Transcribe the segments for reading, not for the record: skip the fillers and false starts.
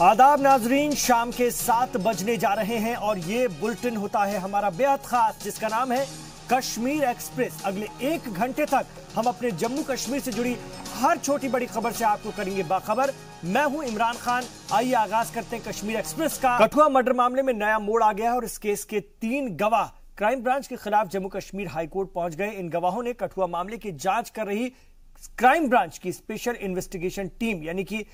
आदाब नाजरीन, शाम के 7 बजने जा रहे हैं और ये बुलेटिन होता है हमारा बेहद खास, जिसका नाम है कश्मीर एक्सप्रेस। अगले 1 घंटे तक हम अपने जम्मू कश्मीर से जुड़ी हर छोटी बड़ी खबर से आपको करेंगे बाखबर। मैं हूं इमरान खान। आइए आगाज करते हैं कश्मीर एक्सप्रेस का। कठुआ मर्डर मामले में नया मोड़ आ गया है और इस केस के 3 गवाह क्राइम ब्रांच के खिलाफ जम्मू कश्मीर हाईकोर्ट पहुंच गए। इन गवाहों ने कठुआ मामले की जांच कर रही क्राइम ब्रांच की स्पेशल इन्वेस्टिगेशन टीम यानी कि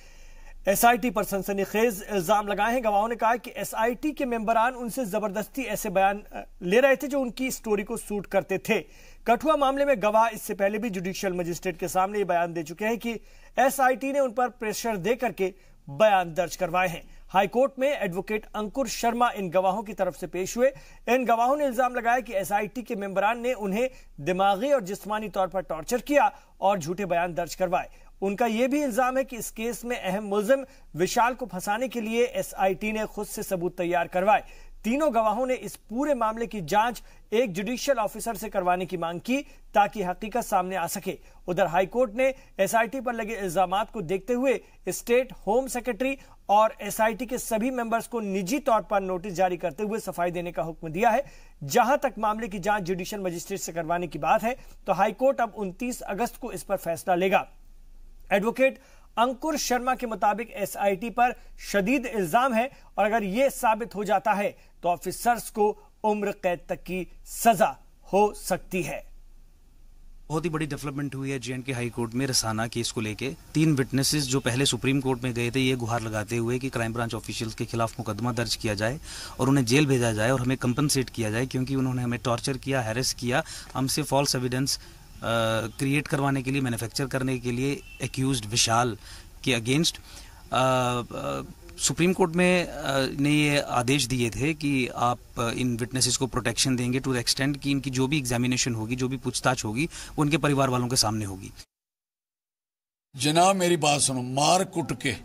एसआईटी पर सनसनीखेज इल्जाम लगाए हैं। गवाहों ने कहा कि एसआईटी के मेंबरान उनसे जबरदस्ती ऐसे बयान ले रहे थे जो उनकी स्टोरी को सूट करते थे। कठुआ मामले में गवाह इससे पहले भी जुडिशियल मजिस्ट्रेट के सामने ये बयान दे चुके हैं कि एसआईटी ने उन पर प्रेशर दे करके बयान दर्ज करवाए हैं। हाईकोर्ट में एडवोकेट अंकुर शर्मा इन गवाहों की तरफ से पेश हुए। इन गवाहों ने इल्जाम लगाया कि एसआईटी के मेंबरान ने उन्हें दिमागी और जिस्मानी तौर पर टॉर्चर किया और झूठे बयान दर्ज करवाए। उनका यह भी इल्जाम है कि इस केस में अहम मुलजिम विशाल को फंसाने के लिए एसआईटी ने खुद से सबूत तैयार करवाए। तीनों गवाहों ने इस पूरे मामले की जांच एक जुडिशियल ऑफिसर से करवाने की मांग की ताकि हकीकत सामने आ सके। उधर हाईकोर्ट ने एसआईटी पर लगे इल्जामात को देखते हुए स्टेट होम सेक्रेटरी और एसआईटी के सभी मेंबर्स को निजी तौर पर नोटिस जारी करते हुए सफाई देने का हुक्म दिया है। जहां तक मामले की जांच जुडिशियल मजिस्ट्रेट से करवाने की बात है तो हाईकोर्ट अब 29 अगस्त को इस पर फैसला लेगा। एडवोकेट अंकुर शर्मा के मुताबिक एसआईटी पर शदीद इल्जाम है और अगर यह साबित हो जाता है तो ऑफिसर्स को उम्र कैद तक की सजा हो सकती है। बहुत ही बड़ी डेवलपमेंट हुई है जे&के हाई कोर्ट में रसाना केस को लेके। 3 विटनेसेस जो पहले सुप्रीम कोर्ट में गए थे ये गुहार लगाते हुए कि क्राइम ब्रांच ऑफिशियल्स के खिलाफ मुकदमा दर्ज किया जाए और उन्हें जेल भेजा जाए और हमें कंपनसेट किया जाए क्योंकि उन्होंने हमें टॉर्चर किया, हैरेस किया, हमसे फॉल्स एविडेंस क्रिएट करवाने के लिए, मैन्युफैक्चर करने के लिए एक्यूज्ड विशाल के अगेंस्ट सुप्रीम कोर्ट में ने ये आदेश दिए थे कि आप इन विटनेसेस को प्रोटेक्शन देंगे टू द एक्सटेंट कि इनकी जो भी एग्जामिनेशन होगी, जो भी पूछताछ होगी वो उनके परिवार वालों के सामने होगी। जनाब मेरी बात सुनो, मार कुट के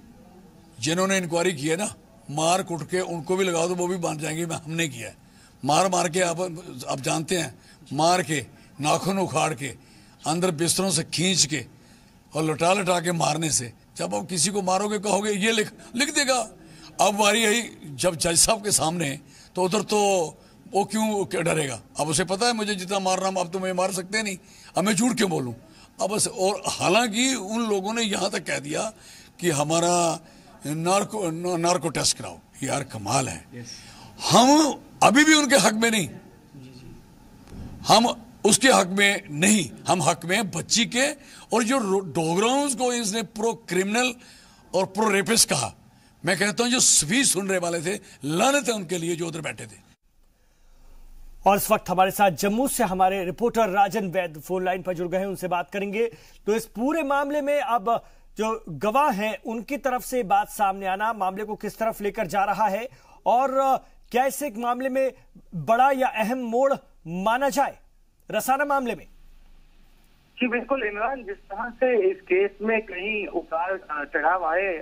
जिन्होंने इंक्वायरी की है ना, मार कुट के उनको भी लगा दो, वो भी मान जाएंगे हमने किया है। मार के आप जानते हैं, मार के नाखून उखाड़ के अंदर बिस्तरों से खींच के और लटा के मारने से जब आप किसी को मारोगे कहोगे ये लिख देगा। अब बारी आई जब जज साहब के सामने तो उधर तो वो क्यों डरेगा। अब उसे पता है मुझे जितना मारना अब तो मुझे मार सकते नहीं, अब मैं झूठ क्यों बोलूं। अब बस, और हालांकि उन लोगों ने यहां तक कह दिया कि हमारा नार्को टेस्ट कराओ। यार कमाल है। हम अभी भी उनके हक में नहीं, हम उसके हक में नहीं, हम हक में बच्ची के। और जो डोगराओं को इसने प्रो क्रिमिनल और प्रो रेपिस्ट कहा, मैं कहता हूं जो सभी सुन रहे वाले थे, लानत है उनके लिए जो उधर बैठे थे। और इस वक्त हमारे साथ जम्मू से हमारे रिपोर्टर राजन वैद फोन लाइन पर जुड़ गए हैं, उनसे बात करेंगे। तो इस पूरे मामले में अब जो गवाह हैं उनकी तरफ से बात सामने आना, मामले को किस तरफ लेकर जा रहा है और क्या इसे एक मामले में बड़ा या अहम मोड़ माना जाए रसाना मामले में। जी बिल्कुल इमरान, जिस तरह से इस केस में कहीं उतार चढ़ाव आए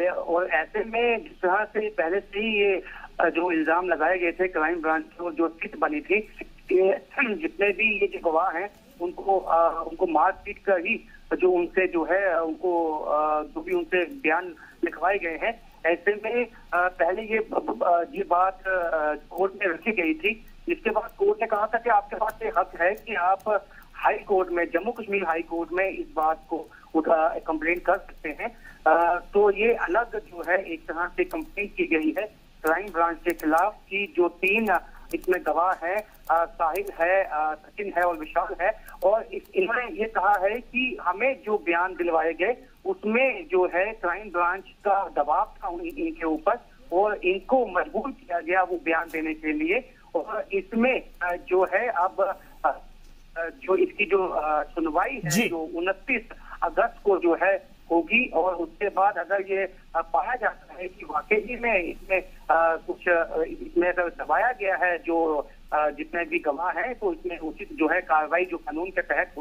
और ऐसे में जिस तरह से पहले से ही ये जो इल्जाम लगाए गए थे क्राइम ब्रांच की जो स्थिति बनी थी कि जितने भी ये जो गवाह हैं उनको मार पीट कर ही जो उनसे जो है उनको जो भी उनसे बयान लिखवाए गए हैं, ऐसे में पहले ये बात कोर्ट में रखी गई थी। इसके बाद कोर्ट ने कहा था कि आपके पास ये हक है कि आप हाई कोर्ट में, जम्मू कश्मीर हाई कोर्ट में इस बात को कंप्लेंट कर सकते हैं। तो ये अलग जो है एक तरह से कंप्लेंट की गई है क्राइम ब्रांच के खिलाफ कि जो 3 इसमें गवाह है, साहिल है, सचिन है और विशाल है, और इन्होंने ये कहा है कि हमें जो बयान दिलवाए गए उसमें जो है क्राइम ब्रांच का दबाव था इनके ऊपर और इनको मजबूर किया गया वो बयान देने के लिए। और इसमें जो है अब जो इसकी जो सुनवाई है जो 29 अगस्त को जो है होगी और उसके बाद अगर ये पाया जाता है कि वाकई में इसमें कुछ इसमें अगर दबाया गया है जो जितने भी गवाह हैं तो इसमें उचित जो है कार्रवाई जो कानून के तहत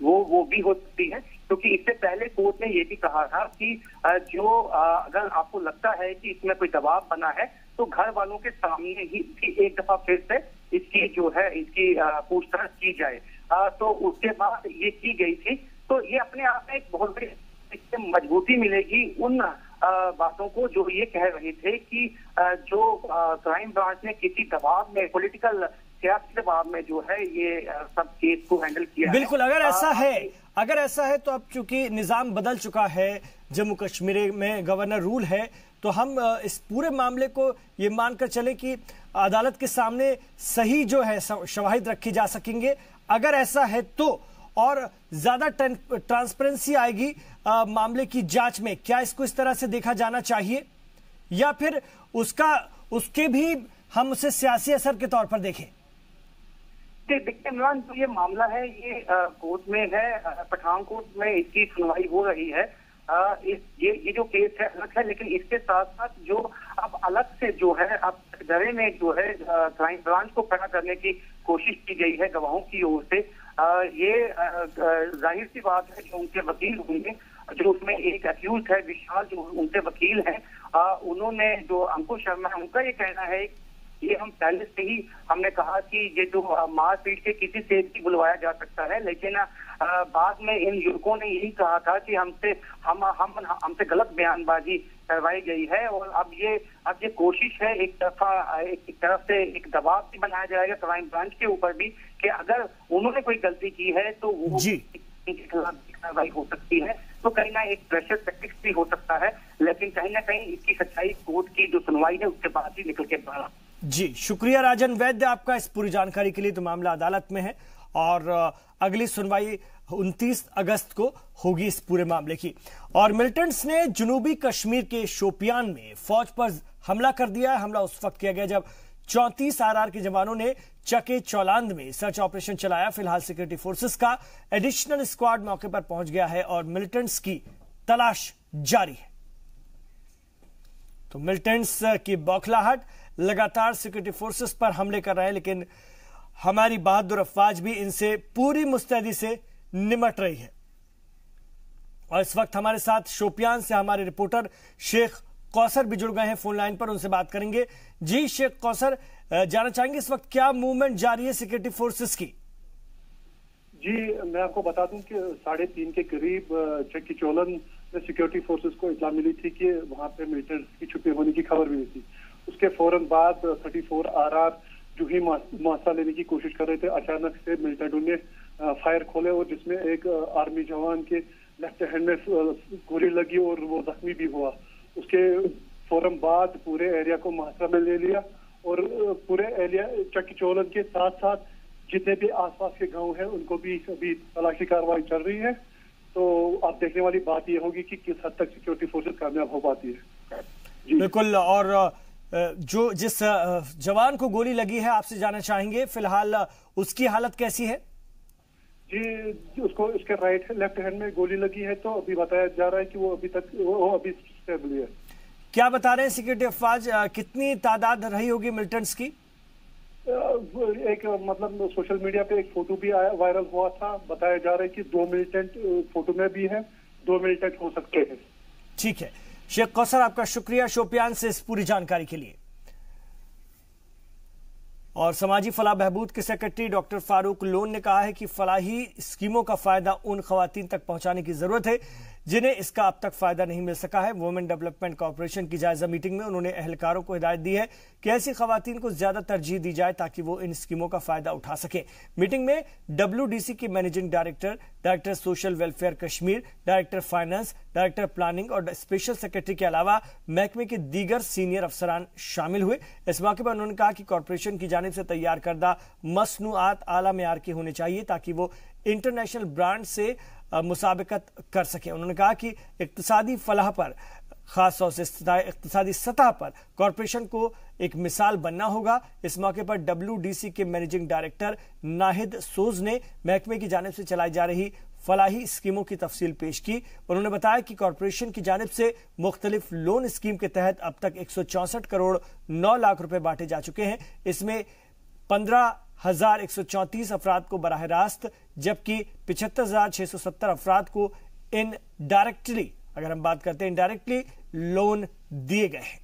वो भी हो सकती है। क्योंकि इससे पहले कोर्ट ने ये भी कहा था कि जो अगर आपको लगता है कि इसमें कोई दबाव बना है तो घर वालों के सामने ही एक दफा फिर से इसकी जो है इसकी पूछताछ की जाए। तो उसके बाद ये की गई थी। तो ये अपने आप में एक बहुत बड़ी मजबूती मिलेगी उन बातों को, जो ये कह रहे थे कि जो क्राइम ब्रांच ने किसी दबाव में, पॉलिटिकल सियासी दबाव में जो है ये सब केस को हैंडल किया। बिल्कुल, अगर ऐसा है तो अब चूंकि निजाम बदल चुका है, जम्मू कश्मीर में गवर्नर रूल है, तो हम इस पूरे मामले को ये मानकर चले कि अदालत के सामने सही जो है शवाहिद रखी जा सकेंगे। अगर ऐसा है तो और ज्यादा ट्रांसपेरेंसी आएगी मामले की जांच में, क्या इसको इस तरह से देखा जाना चाहिए या फिर उसके भी हम उसे सियासी असर के तौर पर देखें? देखिए इमरान, जो ये मामला है ये कोर्ट में है, पठानकोट में इसकी सुनवाई हो रही है। ये जो केस है अलग है, लेकिन इसके साथ साथ जो अब अलग से जो है अब दरे में जो है क्राइम ब्रांच को खड़ा करने की कोशिश की गई है गवाहों की ओर से। ये जाहिर सी बात है जो उनके वकील होंगे, जो उसमें एक अक्यूज है विशाल, जो उनके वकील हैं, उन्होंने जो अंकुश शर्मा है उनका ये कहना है, ये हम पहले से ही हमने कहा कि ये जो मारपीट के किसी से भी बुलवाया जा सकता है, लेकिन बाद में इन युवकों ने यही कहा था कि हमसे गलत बयानबाजी करवाई गई है। और अब ये कोशिश है एक तरफ से एक दबाव भी बनाया जाएगा क्राइम ब्रांच के ऊपर भी कि अगर उन्होंने कोई गलती की है तो वो इनके खिलाफ कार्रवाई हो सकती है। तो कहीं ना एक प्रेशर टैक्टिक्स भी हो सकता है, लेकिन कहीं ना कहीं इसकी सच्चाई कोर्ट की जो सुनवाई है उसके बाद ही निकल के बाहर। जी, शुक्रिया राजन वैद्य आपका इस पूरी जानकारी के लिए। तो मामला अदालत में है और अगली सुनवाई 29 अगस्त को होगी इस पूरे मामले की। और मिलिटेंट्स ने जनूबी कश्मीर के शोपियान में फौज पर हमला कर दिया है। हमला उस वक्त किया गया जब 34 आरआर के जवानों ने चके चौलांद में सर्च ऑपरेशन चलाया। फिलहाल सिक्योरिटी फोर्सेस का एडिशनल स्क्वाड मौके पर पहुंच गया है और मिलिटेंट्स की तलाश जारी है। तो मिलिटेंट्स की बौखलाहट, लगातार सिक्योरिटी फोर्सेस पर हमले कर रहे हैं, लेकिन हमारी बहादुर अफवाज भी इनसे पूरी मुस्तैदी से निमट रही है। और इस वक्त हमारे साथ शोपियान से हमारे रिपोर्टर शेख कौसर भी जुड़ गए हैं फोन लाइन पर, उनसे बात करेंगे। जी शेख कौसर, जानना चाहेंगे इस वक्त क्या मूवमेंट जारी है सिक्योरिटी फोर्सेस की? जी, मैं आपको बता दूं कि 3:30 के करीब चक्की चोलन में सिक्योरिटी फोर्सेस को इत्तला मिली थी कि वहां पे मिलिटेंट्स की छुपे होने की खबर मिली थी। उसके फौरन बाद 34 आरआर जो ही मुआवजा लेने की कोशिश कर रहे थे, अचानक से मिलिटेंटों ने फायर खोले और जिसमें एक आर्मी जवान के लेफ्ट हैंड में गोली लगी और वो जख्मी भी हुआ। उसके फौरन बाद पूरे एरिया को मुआवजा में ले लिया और पूरे एरिया चक्की चोलन के साथ साथ जितने भी आसपास के गांव हैं उनको भी अभी तलाशी कार्रवाई चल रही है। तो अब देखने वाली बात यह होगी कि किस हद तक सिक्योरिटी फोर्सेस कामयाब हो पाती है। बिल्कुल, और जिस जवान को गोली लगी है आपसे जानना चाहेंगे फिलहाल उसकी हालत कैसी है? जी, उसको इसके लेफ्ट हैंड में गोली लगी है, तो अभी बताया जा रहा है कि वो अभी स्टेबल है। क्या बता रहे हैं सिक्योरिटी अफवाज, कितनी तादाद रही होगी मिलिटेंट्स की? एक मतलब सोशल मीडिया पे एक फोटो भी वायरल हुआ था, बताया जा रहा है कि 2 मिलिटेंट फोटो में भी है, 2 मिलिटेंट हो सकते हैं। ठीक है शेख कौसर, आपका शुक्रिया शोपियान से इस पूरी जानकारी के लिए। और समाजी फलाह बहबूद के सेक्रेटरी डॉक्टर फारूक लोन ने कहा है कि फलाही स्कीमों का फायदा उन खवातीन तक पहुंचाने की जरूरत है जिन्हें इसका अब तक फायदा नहीं मिल सका है। वुमेन डेवलपमेंट कॉर्पोरेशन की जायजा मीटिंग में उन्होंने एहलकारों को हिदायत दी है कि ऐसी खवातीन को ज्यादा तरजीह दी जाए ताकि वो इन स्कीमों का फायदा उठा सके। मीटिंग में WDC की managing director, director social welfare Kashmir, director finance, director planning और स्पेशल सेक्रेटरी के अलावा महकमे के दीगर सीनियर अफसरान शामिल हुए। इस मौके पर उन्होंने कहा कि कॉर्पोरेशन की जानिब से तैयार करदा मसनूआत आला मेयार की होनी चाहिए ताकि वो इंटरनेशनल ब्रांड से मुसाबिकत कर सके। उन्होंने कहा कि इक्तिसादी फलाह पर, खास तौर से इक्तिसादी सतह पर कॉरपोरेशन को एक मिसाल बनना होगा। इस मौके पर WDC के मैनेजिंग डायरेक्टर नाहिद सोज ने महकमे की जानिब से चलाई जा रही फलाही स्कीमों की तफसील पेश की। उन्होंने बताया कि कॉरपोरेशन की जानिब से मुख्तलिफ लोन स्कीम के तहत अब तक 164 करोड़ 9 लाख रुपए बांटे जा चुके हैं। इसमें 15,134 अफराद को बराह रास्त जबकि 75,670 अफराद को इनडायरेक्टली, अगर हम बात करते हैं इनडायरेक्टली, लोन दिए गए हैं।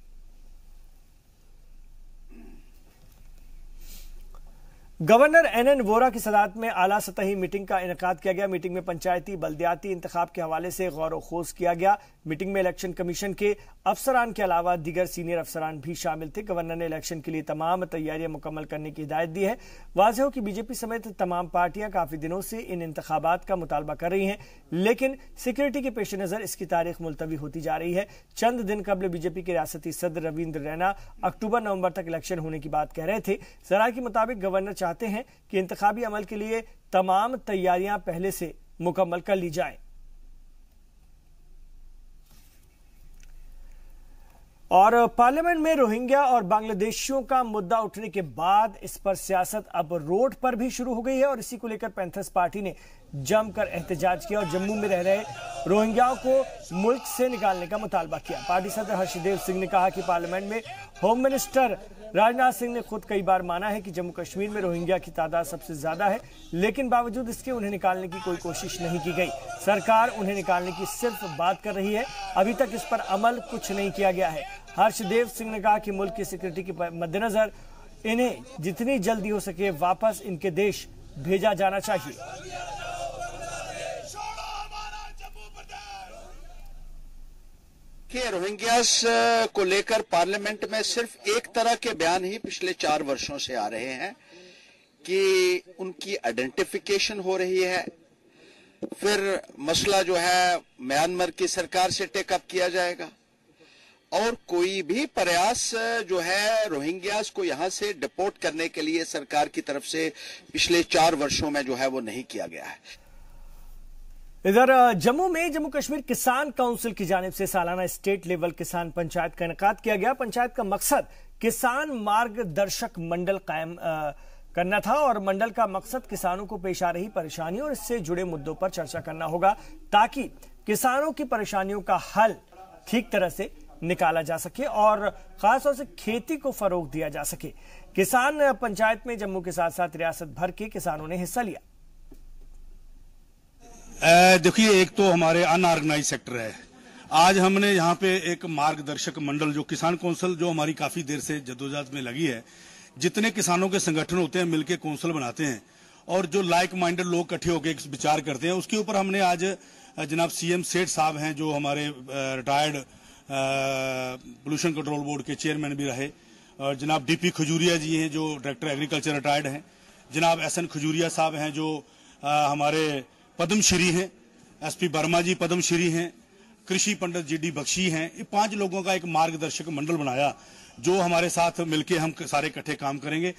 गवर्नर NN वोरा की सदारत में आला सतही मीटिंग का इनेकाद किया गया। मीटिंग में पंचायती बल्दियाती इंतखाब के हवाले से गौर व खोज किया गया। मीटिंग में इलेक्शन कमीशन के अफसरान के अलावा दीगर सीनियर अफसरान भी शामिल थे। गवर्नर ने इलेक्शन के लिए तमाम तैयारियां मुकम्मल करने की हिदायत दी है। वाज़ेह हो कि बीजेपी समेत तमाम पार्टियां काफी दिनों से इन इंतखाबात का मुतालबा कर रही हैं, लेकिन सिक्योरिटी के पेश नजर इसकी तारीख मुलतवी होती जा रही है। चंद दिन कबल बीजेपी के रियासती सदर रविंद्र रैना अक्टूबर-नवंबर तक इलेक्शन होने की बात कह रहे थे। जराये के मुताबिक गवर्नर चाहते हैं कि इंतखाबी अमल के लिए तमाम तैयारियां पहले से मुकम्मल कर ली जाएं। और पार्लियामेंट में रोहिंग्या और बांग्लादेशियों का मुद्दा उठने के बाद इस पर सियासत अब रोड पर भी शुरू हो गई है और इसी को लेकर पैंथर्स पार्टी ने जमकर एहतजाज किया और जम्मू में रह रहे रोहिंग्याओं को मुल्क से निकालने का मुतालबा किया। पार्टी सदर हर्षदेव सिंह ने कहा कि पार्लियामेंट में होम मिनिस्टर राजनाथ सिंह ने खुद कई बार माना है कि जम्मू कश्मीर में रोहिंग्या की तादाद सबसे ज्यादा है, लेकिन बावजूद इसके उन्हें निकालने की कोई कोशिश नहीं की गई। सरकार उन्हें निकालने की सिर्फ बात कर रही है, अभी तक इस पर अमल कुछ नहीं किया गया है। हर्षदेव सिंह ने कहा कि मुल्क की सिक्योरिटी के मद्देनजर इन्हें जितनी जल्दी हो सके वापस इनके देश भेजा जाना चाहिए। कि रोहिंग्यास को लेकर पार्लियामेंट में सिर्फ एक तरह के बयान ही पिछले 4 वर्षों से आ रहे हैं कि उनकी आइडेंटिफिकेशन हो रही है, फिर मसला जो है म्यांमार की सरकार से टेकअप किया जाएगा और कोई भी प्रयास जो है रोहिंग्यास को यहां से डिपोर्ट करने के लिए सरकार की तरफ से पिछले 4 वर्षों में जो है वो नहीं किया गया है। इधर जम्मू में जम्मू कश्मीर किसान काउंसिल की जानिब से सालाना स्टेट लेवल किसान पंचायत का इनेकाद किया गया। पंचायत का मकसद किसान मार्गदर्शक मंडल कायम करना था और मंडल का मकसद किसानों को पेश आ रही परेशानियों और इससे जुड़े मुद्दों पर चर्चा करना होगा ताकि किसानों की परेशानियों का हल ठीक तरह से निकाला जा सके और खासतौर से खेती को फरोग दिया जा सके। किसान पंचायत में जम्मू के साथ साथ रियासत भर के किसानों ने हिस्सा लिया। देखिए, एक तो हमारे अनऑर्गेनाइज सेक्टर है। आज हमने यहाँ पे एक मार्गदर्शक मंडल जो किसान कौंसिल जो हमारी काफी देर से जद्दोजहद में लगी है, जितने किसानों के संगठन होते हैं मिलकर कौंसिल बनाते हैं और जो लाइक माइंडेड लोग इकट्ठे होकर विचार करते हैं, उसके ऊपर हमने आज जनाब CM सेठ साहब हैं जो हमारे रिटायर्ड पोल्यूशन कंट्रोल बोर्ड के चेयरमैन भी रहे, और जनाब DP खजूरिया जी हैं जो डायरेक्टर एग्रीकल्चर रिटायर्ड हैं, जनाब SN खजूरिया साहब हैं जो हमारे पद्मश्री हैं, SP वर्मा जी पद्मश्री हैं, कृषि पंडित GD बख्शी हैं। ये 5 लोगों का एक मार्गदर्शक मंडल बनाया जो हमारे साथ मिलकर हम सारे इकट्ठे काम करेंगे।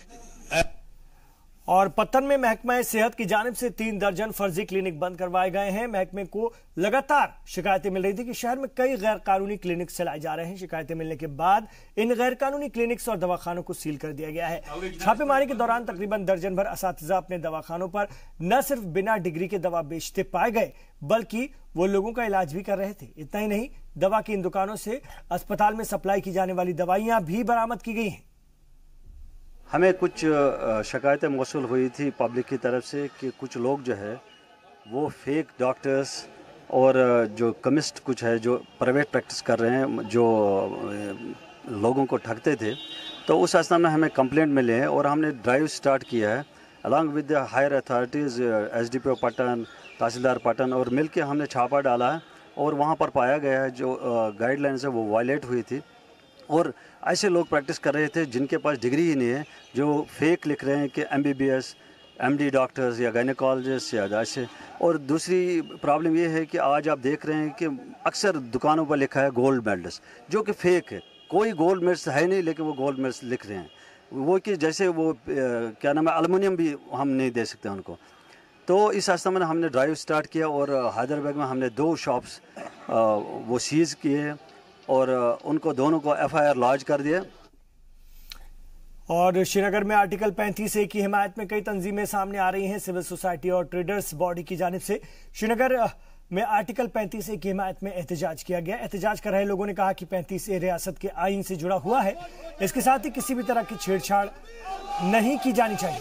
और पत्तन में महकमा सेहत की जानिब से 3 दर्जन फर्जी क्लिनिक बंद करवाए गए हैं। महकमे को लगातार शिकायतें मिल रही थी कि शहर में कई गैर कानूनी क्लिनिक चलाए जा रहे हैं। शिकायतें मिलने के बाद इन गैर कानूनी क्लिनिक्स और दवाखानों को सील कर दिया गया है। छापेमारी के दौरान तकरीबन दर्जन भर असातिज़ा अपने दवाखानों पर न सिर्फ बिना डिग्री के दवा बेचते पाए गए बल्कि वो लोगों का इलाज भी कर रहे थे। इतना ही नहीं, दवा की इन दुकानों से अस्पताल में सप्लाई की जाने वाली दवाइयां भी बरामद की गई हैं। हमें कुछ शिकायतें मौसूल हुई थी पब्लिक की तरफ से कि कुछ लोग जो है वो फेक डॉक्टर्स और जो केमिस्ट कुछ है जो प्राइवेट प्रैक्टिस कर रहे हैं, जो लोगों को ठगते थे। तो उस अवस्था में हमें कंप्लेंट मिले हैं और हमने ड्राइव स्टार्ट किया है along with the higher authorities, SDPO Patan, तहसीलदार पटन, और मिल के हमने छापा डाला है और वहाँ पर पाया गया है जो गाइडलाइंस है वो वायलेट हुई थी और ऐसे लोग प्रैक्टिस कर रहे थे जिनके पास डिग्री ही नहीं है, जो फेक लिख रहे हैं कि MBBS, MD डॉक्टर्स या गायनेकोलॉजिस्ट या ऐसे। और दूसरी प्रॉब्लम ये है कि आज आप देख रहे हैं कि अक्सर दुकानों पर लिखा है गोल्ड मेडल्स, जो कि फेक है। कोई गोल्ड मेडल्स है नहीं, लेकिन वो गोल्ड मेडल्स लिख रहे हैं, वो कि जैसे वो क्या नाम है, एल्युमिनियम भी हम नहीं दे सकते उनको। तो इस अवस्था में हमने ड्राइव स्टार्ट किया और हैदराबाद में हमने 2 शॉप्स वो सीज़ किए और उनको दोनों को FIR लॉन्च कर दिया। और श्रीनगर में आर्टिकल 35A की हिमायत में कई तंजीमें सामने आ रही हैं। सिविल सोसाइटी और ट्रेडर्स बॉडी की जानिब से श्रीनगर में आर्टिकल 35A की हिमायत में एहतजाज किया गया। एहतजाज कर रहे लोगों ने कहा कि 35A रियासत के आईन से जुड़ा हुआ है, इसके साथ ही किसी भी तरह की छेड़छाड़ नहीं की जानी चाहिए।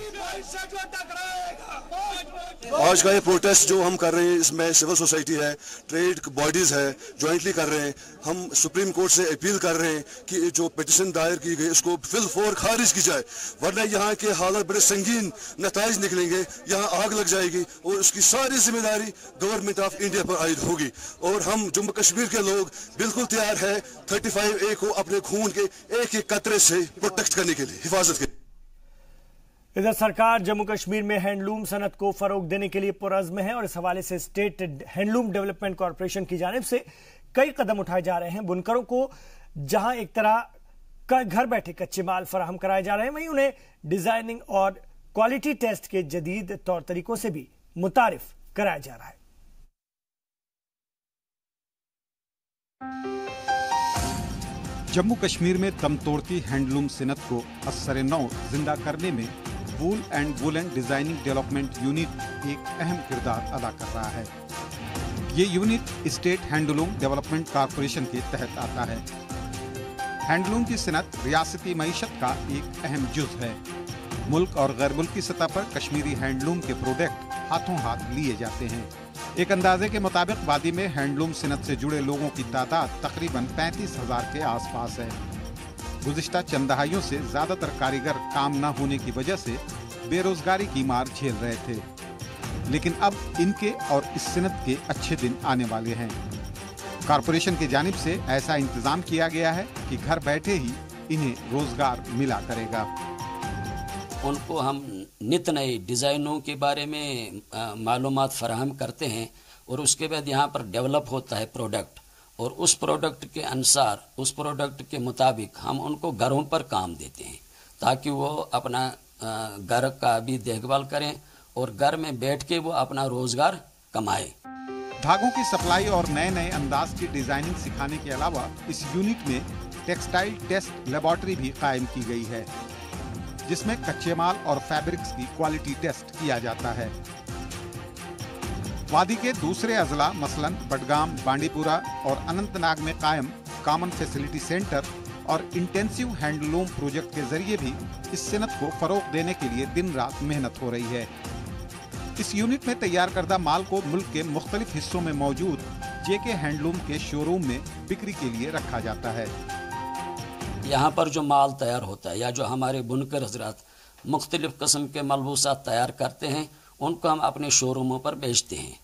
आज का ये प्रोटेस्ट जो हम कर रहे हैं इसमें सिविल सोसाइटी है, ट्रेड बॉडीज है, जॉइंटली कर रहे हैं। हम सुप्रीम कोर्ट से अपील कर रहे हैं कि जो पिटीशन दायर की गई उसको फिलफौर खारिज की जाए, वरना यहाँ के हालात बड़े संगीन नताइज निकलेंगे, यहाँ आग लग जाएगी और उसकी सारी जिम्मेदारी गवर्नमेंट ऑफ इंडिया पर आयद होगी। और हम जम्मू कश्मीर के लोग बिल्कुल तैयार है 35A को अपने खून के एक एक कतरे से प्रोटेक्ट करने के लिए, हिफाजत के लिए। इधर सरकार जम्मू कश्मीर में हैंडलूम सनत को फरोग देने के लिए पुरअज़्म है और इस हवाले से स्टेट हैंडलूम डेवलपमेंट कॉरपोरेशन की जानिब से कई कदम उठाए जा रहे हैं। बुनकरों को जहां एक तरह का घर बैठे कच्चे माल फराहम कराए जा रहे हैं, वहीं उन्हें डिजाइनिंग और क्वालिटी टेस्ट के जदीद तौर तरीकों से भी मुतारिफ कराया जा रहा है। जम्मू कश्मीर में दम तोड़ती हैंडलूम सनत को असर नौ जिंदा करने में wool and woollen designing development unit एक अहम किरदार अदा कर रहा है। ये unit state handloom development corporation के तहत आता है। हैंडलूम की सनत रियासती मईशत का एक अहम जुज़ है। मुल्क और गैर मुल्की सतह पर कश्मीरी हैंडलूम के प्रोडक्ट हाथों हाथ लिए जाते हैं। एक अंदाजे के मुताबिक वादी में हैंडलूम सनत से जुड़े लोगों की तादाद तकरीबन 35,000 के आसपास है। गुज़िश्ता चंद दहाइयों से ज्यादातर कारीगर काम न होने की वजह से बेरोजगारी की मार झेल रहे थे, लेकिन अब इनके और इस सनत के अच्छे दिन आने वाले हैं। कॉरपोरेशन की जानिब से ऐसा इंतजाम किया गया है कि घर बैठे ही इन्हें रोजगार मिला करेगा। उनको हम नित नए डिज़ाइनों के बारे में मालूमात फराहम करते हैं और उसके बाद यहाँ पर डेवलप होता है प्रोडक्ट, और उस प्रोडक्ट के अनुसार, उस प्रोडक्ट के मुताबिक हम उनको घरों पर काम देते हैं ताकि वो अपना घर का भी देखभाल करें और घर में बैठ के वो अपना रोजगार कमाए। धागों की सप्लाई और नए नए अंदाज की डिजाइनिंग सिखाने के अलावा इस यूनिट में टेक्सटाइल टेस्ट लेबोरेटरी भी कायम की गई है, जिसमें कच्चे माल और फैब्रिक्स की क्वालिटी टेस्ट किया जाता है। वादी के दूसरे अजला मसलन बडगाम, बांडीपुरा और अनंतनाग में कायम कॉमन फैसिलिटी सेंटर और इंटेंसिव हैंडलूम प्रोजेक्ट के जरिए भी इस सनत को फरोग देने के लिए दिन रात मेहनत हो रही है। इस यूनिट में तैयार करदा माल को मुल्क के मुख्तलिफ हिस्सों में मौजूद जेके हैंडलूम के शोरूम में बिक्री के लिए रखा जाता है। यहाँ पर जो माल तैयार होता है या जो हमारे बुनकर हजरात मुख्तलिफ किस्म के मलबूसात तैयार करते हैं, उनको हम अपने शोरूमों पर बेचते हैं।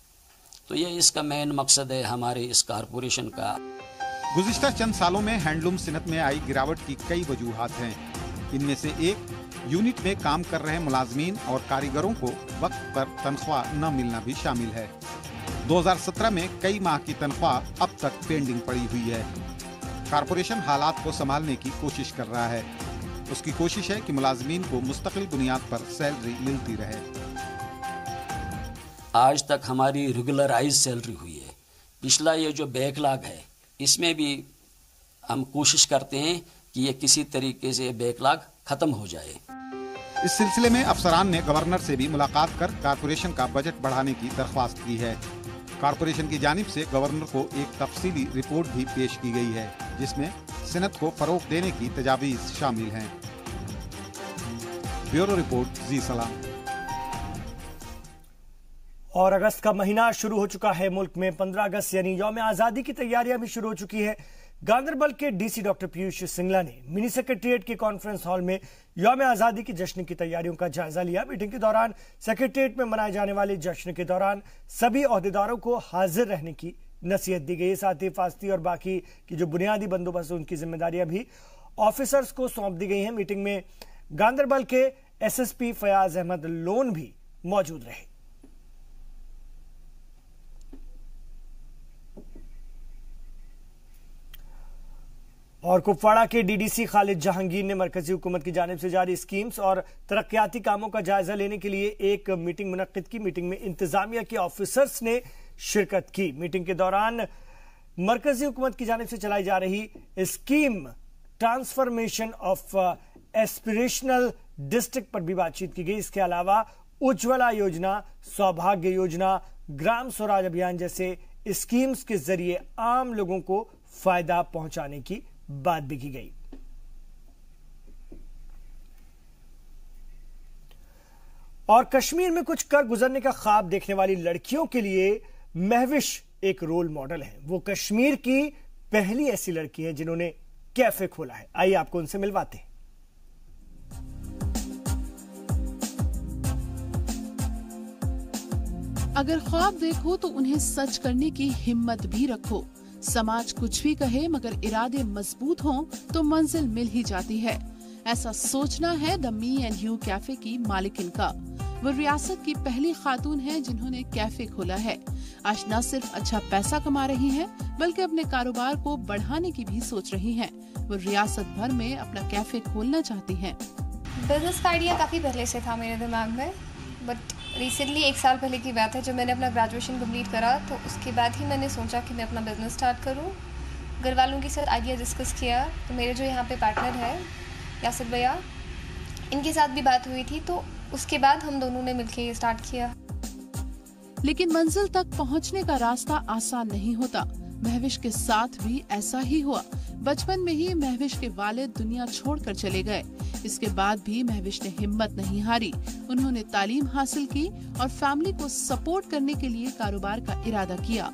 तो ये इसका मेन मकसद है हमारे इस कॉरपोरेशन का। गुज़िश्ता चंद सालों में हैंडलूम सनत में आई गिरावट की कई वजूहात हैं। इनमें से एक यूनिट में काम कर रहे मुलाजमीन और कारीगरों को वक्त पर तनख्वाह न मिलना भी शामिल है। 2017 में कई माह की तनख्वाह अब तक पेंडिंग पड़ी हुई है। कॉरपोरेशन हालात को संभालने की कोशिश कर रहा है। उसकी कोशिश है कि मुलाजमीन को मुस्तकिल बुनियाद पर सैलरी मिलती रहे। आज तक हमारी रेगुलराइज सैलरी हुई है। पिछला ये जो बैकलॉग है, इसमें भी हम कोशिश करते हैं कि ये किसी तरीके से बैकलॉग खत्म हो जाए। इस सिलसिले में अफसरान ने गवर्नर से भी मुलाकात कर कॉरपोरेशन का बजट बढ़ाने की दरख्वास्त की है। कॉरपोरेशन की जानिब से गवर्नर को एक तफसीली रिपोर्ट भी पेश की गई है, जिसमें सनत को फरोग देने की तजावीज़ शामिल हैं। ब्यूरो रिपोर्ट, जी सलाम। और अगस्त का महीना शुरू हो चुका है। मुल्क में 15 अगस्त यानी यौम आजादी की तैयारियां भी शुरू हो चुकी है। गांदरबल के डीसी डॉक्टर पीयूष सिंगला ने मिनी सेक्रेटेरिएट के कॉन्फ्रेंस हॉल में यौम आजादी की जश्न की तैयारियों का जायजा लिया। मीटिंग के दौरान सेक्रेटेरिएट में मनाए जाने वाले जश्न के दौरान सभी ओहदेदारों को हाजिर रहने की नसीहत दी गई। साथ ही हिफाजती और बाकी की जो बुनियादी बंदोबस्त उनकी जिम्मेदारियां भी ऑफिसर्स को सौंप दी गई हैं। मीटिंग में गांदरबल के एसएसपी फयाज अहमद लोन भी मौजूद रहे। और कुपवाड़ा के डीडीसी खालिद जहांगीर ने मरकजी हुकूमत की जानिब से जारी स्कीम्स और तरक्याती कामों का जायजा लेने के लिए एक मीटिंग मुनक्किद की। मीटिंग में इंतजामिया के ऑफिसर्स ने शिरकत की। मीटिंग के दौरान मरकजी हुकूमत की जानिब से चलाई जा रही scheme transformation of aspirational district पर भी बातचीत की गई। इसके अलावा उज्ज्वला योजना, सौभाग्य योजना, ग्राम स्वराज अभियान जैसे स्कीम्स के जरिए आम लोगों को फायदा पहुंचाने की बात भी की गई। और कश्मीर में कुछ कर गुजरने का ख्वाब देखने वाली लड़कियों के लिए महविश एक रोल मॉडल है। वो कश्मीर की पहली ऐसी लड़की है जिन्होंने कैफे खोला है। आइए आपको उनसे मिलवाते हैं। अगर ख्वाब देखो तो उन्हें सच करने की हिम्मत भी रखो। समाज कुछ भी कहे मगर इरादे मजबूत हों तो मंजिल मिल ही जाती है। ऐसा सोचना है the me and you cafe की मालिकिन का। वो रियासत की पहली खातून है जिन्होंने कैफे खोला है। आज न सिर्फ अच्छा पैसा कमा रही हैं, बल्कि अपने कारोबार को बढ़ाने की भी सोच रही हैं। वो रियासत भर में अपना कैफे खोलना चाहती हैं। बिजनेस का आइडिया काफी पहले से था मेरे दिमाग में, बट रिसेंटली 1 साल पहले की बात है जब मैंने अपना ग्रेजुएशन कंप्लीट करा, तो उसके बाद ही मैंने सोचा कि मैं अपना बिजनेस स्टार्ट करूं। घर वालों के साथ आइडिया डिस्कस किया, तो मेरे जो यहाँ पे पार्टनर है यासिर भैया, इनके साथ भी बात हुई थी, तो उसके बाद हम दोनों ने मिलकर ये स्टार्ट किया। लेकिन मंजिल तक पहुँचने का रास्ता आसान नहीं होता। महविश के साथ भी ऐसा ही हुआ। बचपन में ही महविश के वालिद दुनिया छोड़कर चले गए। इसके बाद भी महविश ने हिम्मत नहीं हारी। उन्होंने तालीम हासिल की और फैमिली को सपोर्ट करने के लिए कारोबार का इरादा किया।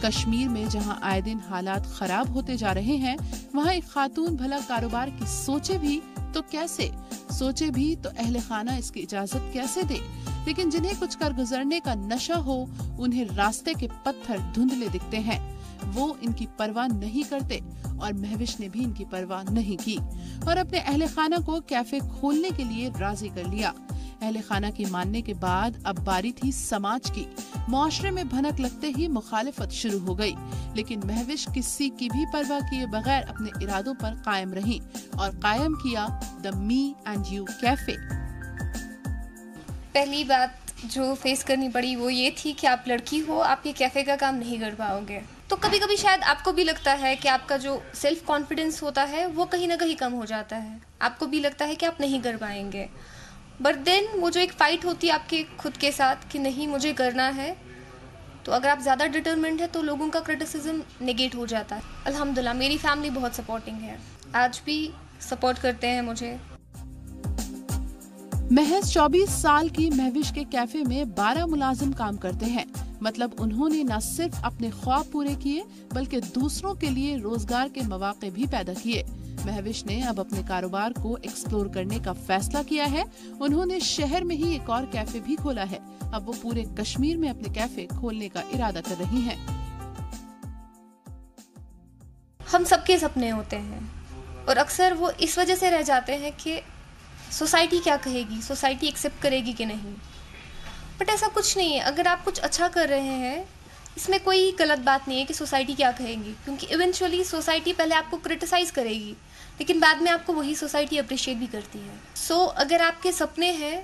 कश्मीर में जहां आए दिन हालात खराब होते जा रहे हैं, वहां एक खातून भला कारोबार की सोचे भी तो कैसे, सोचे भी तो अहले खाना इसकी इजाजत कैसे दे। लेकिन जिन्हें कुछ कर गुजरने का नशा हो, उन्हें रास्ते के पत्थर धुंधले दिखते हैं। वो इनकी परवाह नहीं करते और महविश ने भी इनकी परवाह नहीं की और अपने अहले खाना को कैफे खोलने के लिए राजी कर लिया। अहले खाना की मानने के बाद अब बारी थी समाज की। मुआशरे में भनक लगते ही मुखालिफत शुरू हो गई, लेकिन महविश किसी की भी परवाह किए बगैर अपने इरादों पर कायम रही और कायम किया the me and you cafe. पहली बात जो फेस करनी पड़ी वो ये थी कि आप लड़की हो, आप ये कैफे का काम नहीं कर पाओगे। तो कभी कभी शायद आपको भी लगता है कि आपका जो सेल्फ कॉन्फिडेंस होता है वो कहीं ना कहीं कम हो जाता है। आपको भी लगता है कि आप नहीं कर पाएंगे, बट देन वो जो एक फाइट होती है आपके खुद के साथ कि नहीं मुझे करना है, तो अगर आप ज़्यादा डिटरमिन्ड है तो लोगों का क्रिटिसिज्म नेगेट हो जाता है। अल्हम्दुलिल्लाह मेरी फैमिली बहुत सपोर्टिंग है, आज भी सपोर्ट करते हैं मुझे। महज 24 साल की महविश के कैफे में 12 मुलाजिम काम करते हैं। मतलब उन्होंने न सिर्फ अपने ख्वाब पूरे किए बल्कि दूसरों के लिए रोजगार के मौके भी पैदा किए। महविश ने अब अपने कारोबार को एक्सप्लोर करने का फैसला किया है। उन्होंने शहर में ही एक और कैफे भी खोला है। अब वो पूरे कश्मीर में अपने कैफे खोलने का इरादा कर रही हैं। हम सबके सपने होते हैं और अक्सर वो इस वजह से रह जाते हैं कि सोसाइटी क्या कहेगी, सोसाइटी एक्सेप्ट करेगी कि नहीं। बट ऐसा कुछ नहीं है। अगर आप कुछ अच्छा कर रहे हैं, इसमें कोई गलत बात नहीं है कि सोसाइटी क्या कहेगी, क्योंकि इवेंचुअली सोसाइटी पहले आपको क्रिटिसाइज करेगी, लेकिन बाद में आपको वही सोसाइटी अप्रिशिएट भी करती है। सो अगर आपके सपने हैं,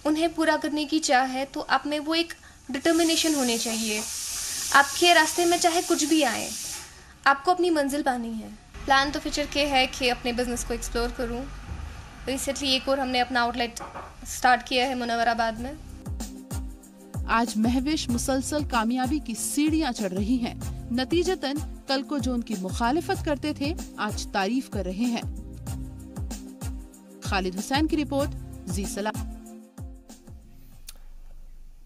उन्हें पूरा करने की चाह है, तो आप में वो एक डिटर्मिनेशन होनी चाहिए। आपके रास्ते में चाहे कुछ भी आए, आपको अपनी मंजिल पानी है। प्लान तो फ्यूचर के है कि अपने बिजनेस को एक्सप्लोर करूँ। रिसेंटली एक और हमने अपना आउटलेट स्टार्ट किया है मुनव्वराबाद में। आज महविश मुसलसल कामयाबी की सीढ़ियां चढ़ रही हैं। नतीजतन कल को जो उनकी मुखालिफत करते थे, आज तारीफ कर रहे हैं। खालिद हुसैन की रिपोर्ट, जी सलाम।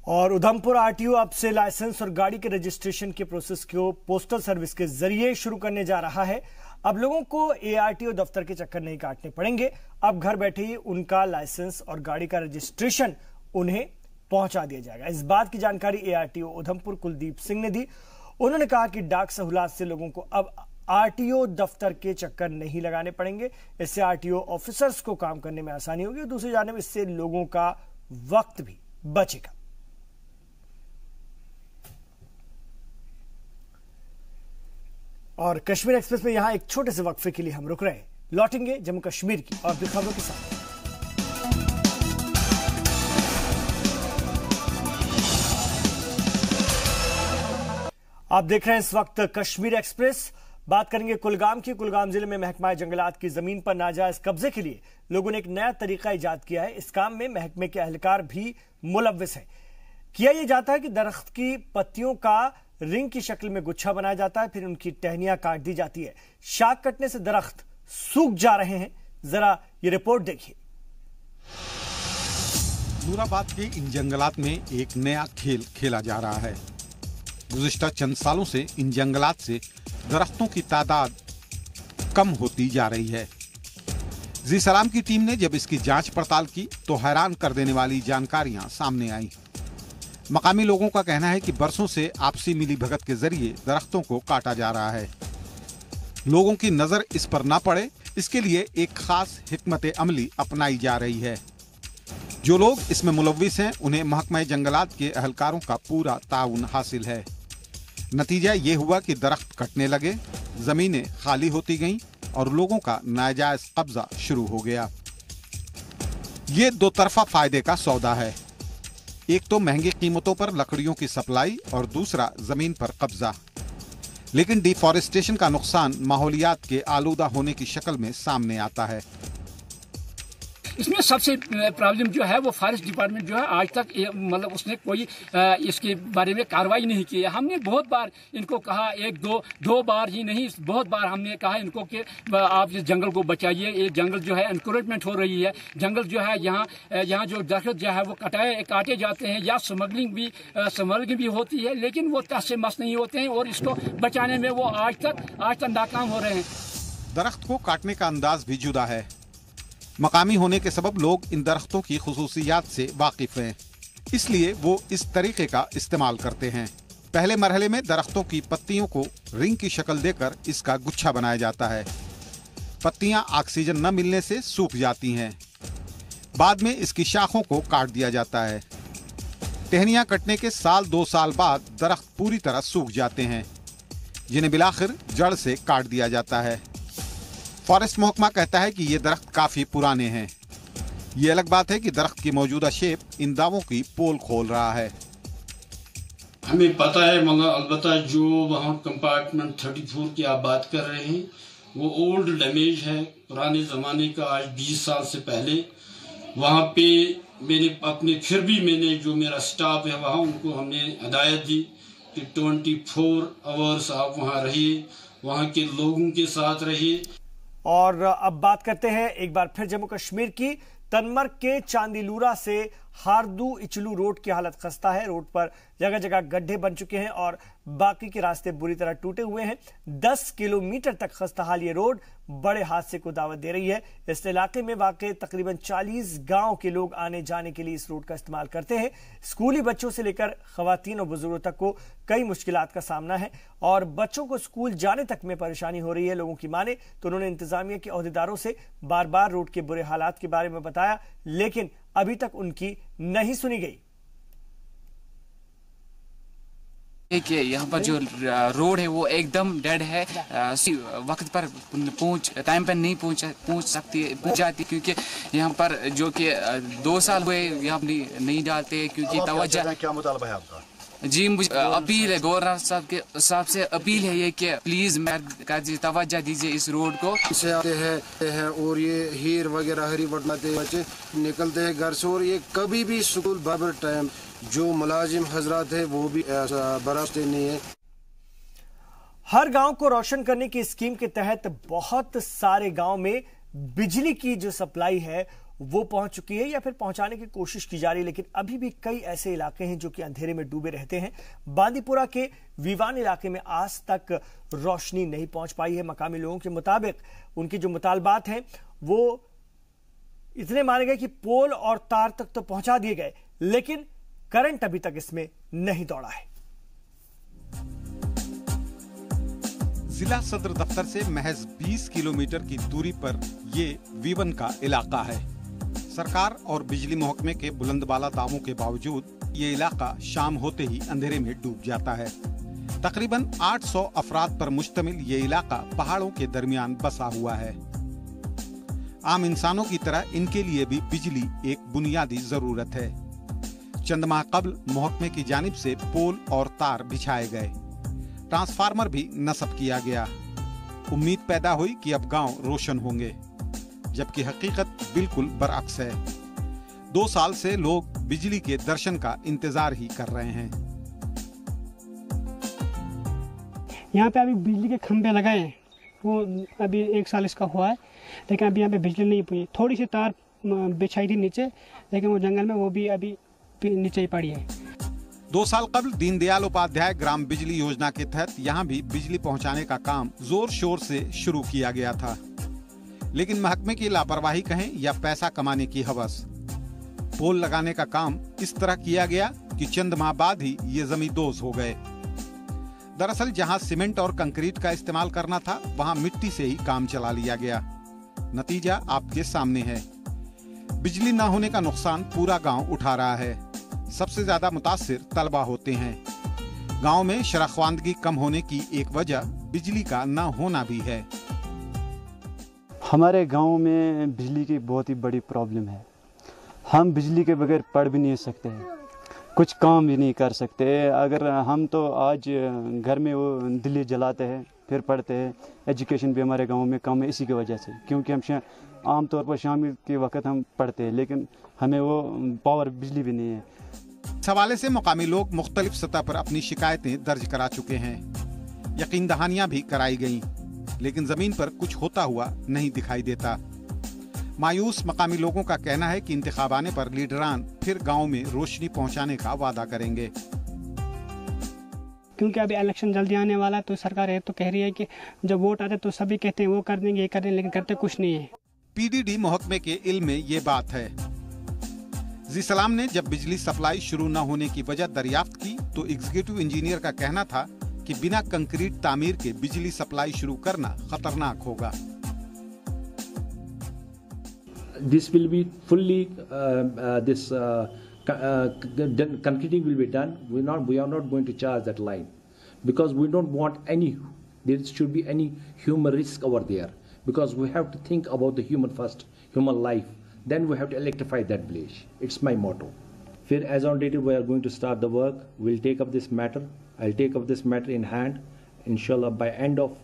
और उधमपुर आरटीओ अब से लाइसेंस और गाड़ी के रजिस्ट्रेशन के प्रोसेस को पोस्टल सर्विस के जरिए शुरू करने जा रहा है। अब लोगों को एआरटीओ दफ्तर के चक्कर नहीं काटने पड़ेंगे। अब घर बैठे ही उनका लाइसेंस और गाड़ी का रजिस्ट्रेशन उन्हें पहुंचा दिया जाएगा। इस बात की जानकारी एआरटीओ उधमपुर कुलदीप सिंह ने दी। उन्होंने कहा कि डाक सहूलत से लोगों को अब आरटीओ दफ्तर के चक्कर नहीं लगाने पड़ेंगे। इससे आरटीओ ऑफिसर्स को काम करने में आसानी होगी और दूसरी जानिब इससे लोगों का वक्त भी बचेगा। और कश्मीर एक्सप्रेस में यहां एक छोटे से वक्फे के लिए हम रुक रहे हैं। लौटेंगे जम्मू कश्मीर की और भी खबरों के साथ। आप देख रहे हैं इस वक्त कश्मीर एक्सप्रेस। बात करेंगे कुलगाम की। कुलगाम जिले में महकमा जंगलात की जमीन पर नाजायज कब्जे के लिए लोगों ने एक नया तरीका इजाद किया है। इस काम में महकमे के एहलकार भी मुलव्विस है। किया यह जाता है कि दरख्त की पत्तियों का रिंग की शक्ल में गुच्छा बनाया जाता है, फिर उनकी टहनियां काट दी जाती है। शाख कटने से दरख्त सूख जा रहे हैं, जरा ये रिपोर्ट देखिए। नूराबाद के इन जंगलात में एक नया खेल खेला जा रहा है। गुज़िश्ता चंद सालों से इन जंगलात से दरख्तों की तादाद कम होती जा रही है। जी सलाम की टीम ने जब इसकी जांच पड़ताल की तो हैरान कर देने वाली जानकारियां सामने आईं। मकामी लोगों का कहना है कि बरसों से आपसी मिलीभगत के जरिए दरख्तों को काटा जा रहा है। लोगों की नजर इस पर ना पड़े, इसके लिए एक खास हिकमत अमली अपनाई जा रही है। जो लोग इसमें मुलव्विस हैं उन्हें महकमा जंगलात के अहलकारों का पूरा ताउन हासिल है। नतीजा ये हुआ कि दरख्त कटने लगे, जमीनें खाली होती गईं और लोगों का नाजायज कब्जा शुरू हो गया। ये दो तरफा फायदे का सौदा है। एक तो महंगी कीमतों पर लकड़ियों की सप्लाई और दूसरा जमीन पर कब्जा। लेकिन डिफॉरेस्टेशन का नुकसान माहौलियात के आलूदा होने की शक्ल में सामने आता है। इसमें सबसे प्रॉब्लम जो है वो फॉरेस्ट डिपार्टमेंट जो है आज तक मतलब उसने कोई इसके बारे में कार्रवाई नहीं की है। हमने बहुत बार इनको कहा, एक दो बार ही नहीं, बहुत बार हमने कहा इनको कि आप इस जंगल को बचाइए। ये जंगल जो है एनक्रोचमेंट हो रही है। जंगल जो है यहाँ जो दरख्त जो है वो काटे जाते हैं या स्मगलिंग भी होती है, लेकिन वो तस से मस नहीं होते हैं और इसको बचाने में वो आज तक नाकाम हो रहे हैं। दरख्त को काटने का अंदाज भी जुदा है। मकामी होने के सबब लोग इन दरख्तों की खुसूसियात से वाकिफ हैं, इसलिए वो इस तरीके का इस्तेमाल करते हैं। पहले मरहले में दरख्तों की पत्तियों को रिंग की शक्ल देकर इसका गुच्छा बनाया जाता है। पत्तियां ऑक्सीजन न मिलने से सूख जाती हैं। बाद में इसकी शाखों को काट दिया जाता है। टहनियां कटने के 2 साल बाद दरख्त पूरी तरह सूख जाते हैं, जिन्हें बिलाखिर जड़ से काट दिया जाता है। फॉरेस्ट महकमा कहता है कि ये दरख्त काफी पुराने हैं। ये अलग बात है कि दरख्त की मौजूदा शेप इन दावों की पोल खोल रहा है। हमें पता है, मगर अलबत्ता जो वहाँ कंपार्टमेंट 34 की आप बात कर रहे हैं वो ओल्ड डैमेज है, पुराने ज़माने का, आज 20 साल से पहले। वहाँ पे मैंने जो मेरा स्टाफ है वहाँ, उनको हमने हिदायत दी कि 24 आवर्स आप वहाँ रहिए, वहाँ के लोगों के साथ रहिए। और अब बात करते हैं एक बार फिर जम्मू कश्मीर की। तनमर्ग के चांदीलूरा से हारदू इचलू रोड की हालत खस्ता है। रोड पर जगह जगह गड्ढे बन चुके हैं और बाकी के रास्ते बुरी तरह टूटे हुए हैं। 10 किलोमीटर तक खस्ता हाल ये रोड बड़े हादसे को दावत दे रही है। इस इलाके में वाकई तकरीबन 40 गांव के लोग आने जाने के लिए इस रोड का इस्तेमाल करते हैं। स्कूली बच्चों से लेकर खवातीन और बुजुर्गों तक को कई मुश्किलात का सामना है और बच्चों को स्कूल जाने तक में परेशानी हो रही है। लोगों की माने तो उन्होंने इंतजामिया के ओहदेदारों से बार बार रोड के बुरे हालात के बारे में बताया, लेकिन अभी तक उनकी नहीं सुनी गई। कि यहाँ पर जो रोड है वो एकदम डेड है। वक्त पर टाइम पर नहीं पहुँच जाती, क्योंकि यहाँ पर जो कि 2 साल हुए यहाँ नहीं डालते, क्योंकि तवज्जो। क्या मुतालबा है आपका? जी, मुझे अपील है गवर्नर साहब से अपील है ये कि प्लीज तवज्जो दीजिए इस रोड को। से आते हैं और ये हीर वगैरह हरी बढ़ाते बच्चे निकलते हैं घर से, और ये कभी भी स्कूल बराबर टाइम जो मुलाजिम हजरात है वो भी बरसते नहीं है। हर गांव को रोशन करने की स्कीम के तहत बहुत सारे गांव में बिजली की जो सप्लाई है वो पहुंच चुकी है या फिर पहुंचाने की कोशिश की जा रही है, लेकिन अभी भी कई ऐसे इलाके हैं जो कि अंधेरे में डूबे रहते हैं। बांदीपुरा के वीवान इलाके में आज तक रोशनी नहीं पहुंच पाई है। मकामी लोगों के मुताबिक उनके जो मुतालबात हैं वो इतने माने गए कि पोल और तार तक तो पहुंचा दिए गए, लेकिन करंट अभी तक इसमें नहीं दौड़ा है। जिला सदर दफ्तर से महज 20 किलोमीटर की दूरी पर ये वीवन का इलाका है। सरकार और बिजली महकमे के बुलंदबाला दावों के बावजूद ये इलाका शाम होते ही अंधेरे में डूब जाता है। तकरीबन 800 अफराद पर मुश्तमिल ये इलाका पहाड़ों के दरमियान बसा हुआ है। आम इंसानों की तरह इनके लिए भी बिजली एक बुनियादी जरूरत है। चंद माह कबल महकमे की जानिब से पोल और तार बिछाए गए, ट्रांसफार्मर भी नस्ब किया गया। उम्मीद पैदा हुई कि अब गांव रोशन होंगे, जबकि हकीकत बिल्कुल बरअक्स है। 2 साल से लोग बिजली के दर्शन का इंतजार ही कर रहे हैं। यहाँ पे अभी बिजली के खंभे लगाए हैं, वो अभी 1 साल इसका हुआ है, लेकिन अभी यहाँ पे बिजली नहीं पहुँची। थोड़ी सी तार बिछाई थी नीचे, लेकिन वो जंगल में वो भी अभी नीचे ही पड़ी है। 2 साल कबल दीनदयाल उपाध्याय ग्राम बिजली योजना के तहत यहाँ भी बिजली पहुँचाने का काम जोर शोर से शुरू किया गया था, लेकिन महकमे की लापरवाही कहें या पैसा कमाने की हवस, पोल लगाने का काम इस तरह किया गया कि चंद माह बाद ही ये जमींदोज हो गए। दरअसल जहां सीमेंट और कंक्रीट का इस्तेमाल करना था, वहां मिट्टी से ही काम चला लिया गया। नतीजा आपके सामने है। बिजली न होने का नुकसान पूरा गांव उठा रहा है। सबसे ज्यादा मुतासिर तलबा होते हैं। गांव में शराख्वानदगी कम होने की एक वजह बिजली का न होना भी है। हमारे गांव में बिजली की बहुत ही बड़ी प्रॉब्लम है। हम बिजली के बगैर पढ़ भी नहीं सकते हैं, कुछ काम भी नहीं कर सकते। अगर हम तो आज घर में वो दिल्ली जलाते हैं फिर पढ़ते हैं। एजुकेशन भी हमारे गांव में कम है इसी की वजह से, क्योंकि हम आमतौर पर शाम के वक्त हम पढ़ते हैं, लेकिन हमें वो पावर बिजली भी नहीं है। इस हवाले से मुकामी लोग मुख्तलिफ सतह पर अपनी शिकायतें दर्ज करा चुके हैं। यकीन दहानियां भी कराई गईं, लेकिन जमीन पर कुछ होता हुआ नहीं दिखाई देता। मायूस मकामी लोगों का कहना है कि इंतखाब आने पर लीडरान फिर गांव में रोशनी पहुंचाने का वादा करेंगे। क्योंकि अभी इलेक्शन जल्दी आने वाला है, तो सरकार ये तो कह रही है कि जब वोट आते तो सभी कहते हैं वो कर देंगे, ये कर देंगे, लेकिन करते कुछ नहीं है। पीडीडी महकमे के इल्म में ये बात है। जी सलाम ने जब बिजली सप्लाई शुरू न होने की वजह दरियाफ्त की, तो एग्जीक्यूटिव इंजीनियर का कहना था कि बिना कंक्रीट तामीर के बिजली सप्लाई शुरू करना खतरनाक होगा। This will be fully concreting will be done. We are not going to charge that line because we don't want there should be any human risk over there, because we have to think about the human first, human life. Then we have to electrify that village. It's my motto. फिर as on date we are going to start the work. We'll take up this matter. I'll take up this matter in hand. Inshallah by end of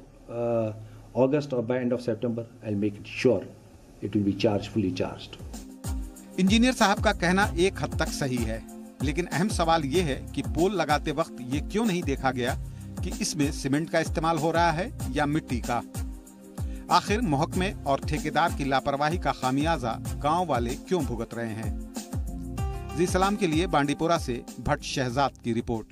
August or by end of September, I'll make it sure. It will be charged, fully charged. Engineer साहब का कहना एक हद तक सही है, लेकिन अहम सवाल ये है कि पोल लगाते वक्त ये क्यों नहीं देखा गया कि इसमें सीमेंट का इस्तेमाल हो रहा है या मिट्टी का। आखिर महकमे और ठेकेदार की लापरवाही का खामियाजा गांव वाले क्यों भुगत रहे हैं। जी सलाम के लिए बांडीपोरा से भट्ट शहजाद की रिपोर्ट।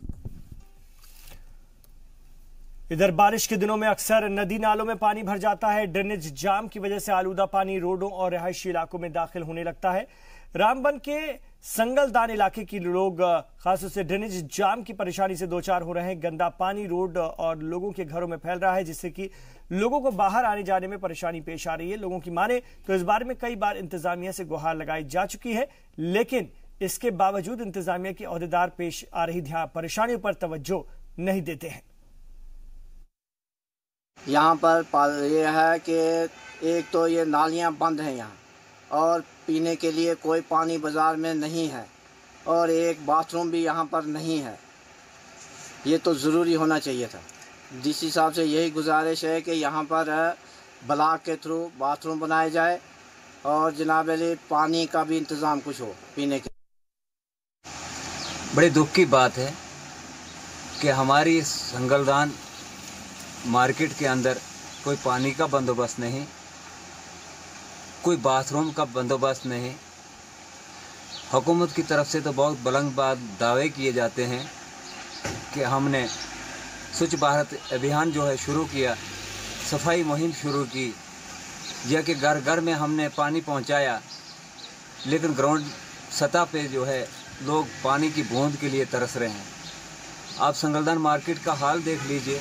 इधर बारिश के दिनों में अक्सर नदी नालों में पानी भर जाता है। ड्रेनेज जाम की वजह से आलूदा पानी रोडों और रिहायशी इलाकों में दाखिल होने लगता है। रामबन के संगलदान इलाके के लोग खासतौर से ड्रेनेज जाम की परेशानी से दो चार हो रहे हैं। गंदा पानी रोड और लोगों के घरों में फैल रहा है, जिससे कि लोगों को बाहर आने जाने में परेशानी पेश आ रही है। लोगों की माने तो इस बारे में कई बार इंतजामिया से गुहार लगाई जा चुकी है, लेकिन इसके बावजूद इंतजामिया के ओहदेदार पेश आ रही परेशानियों पर तवज्जो नहीं देते हैं। यहाँ पर ये है कि एक तो ये नालियाँ बंद हैं यहाँ, और पीने के लिए कोई पानी बाज़ार में नहीं है, और एक बाथरूम भी यहाँ पर नहीं है। ये तो ज़रूरी होना चाहिए था। डीसी साहब से यही गुजारिश है कि यहाँ पर ब्लॉक के थ्रू बाथरूम बनाए जाए, और जनाब अली पानी का भी इंतज़ाम कुछ हो पीने के। बड़े दुख की बात है कि हमारी संगलदान मार्केट के अंदर कोई पानी का बंदोबस्त नहीं, कोई बाथरूम का बंदोबस्त नहीं। हुकूमत की तरफ से तो बहुत बुलंद दावे किए जाते हैं कि हमने स्वच्छ भारत अभियान जो है शुरू किया, सफाई मुहिम शुरू की, या कि घर घर में हमने पानी पहुंचाया, लेकिन ग्राउंड सतह पे जो है लोग पानी की बूंद के लिए तरस रहे हैं। आप संगलदान मार्केट का हाल देख लीजिए।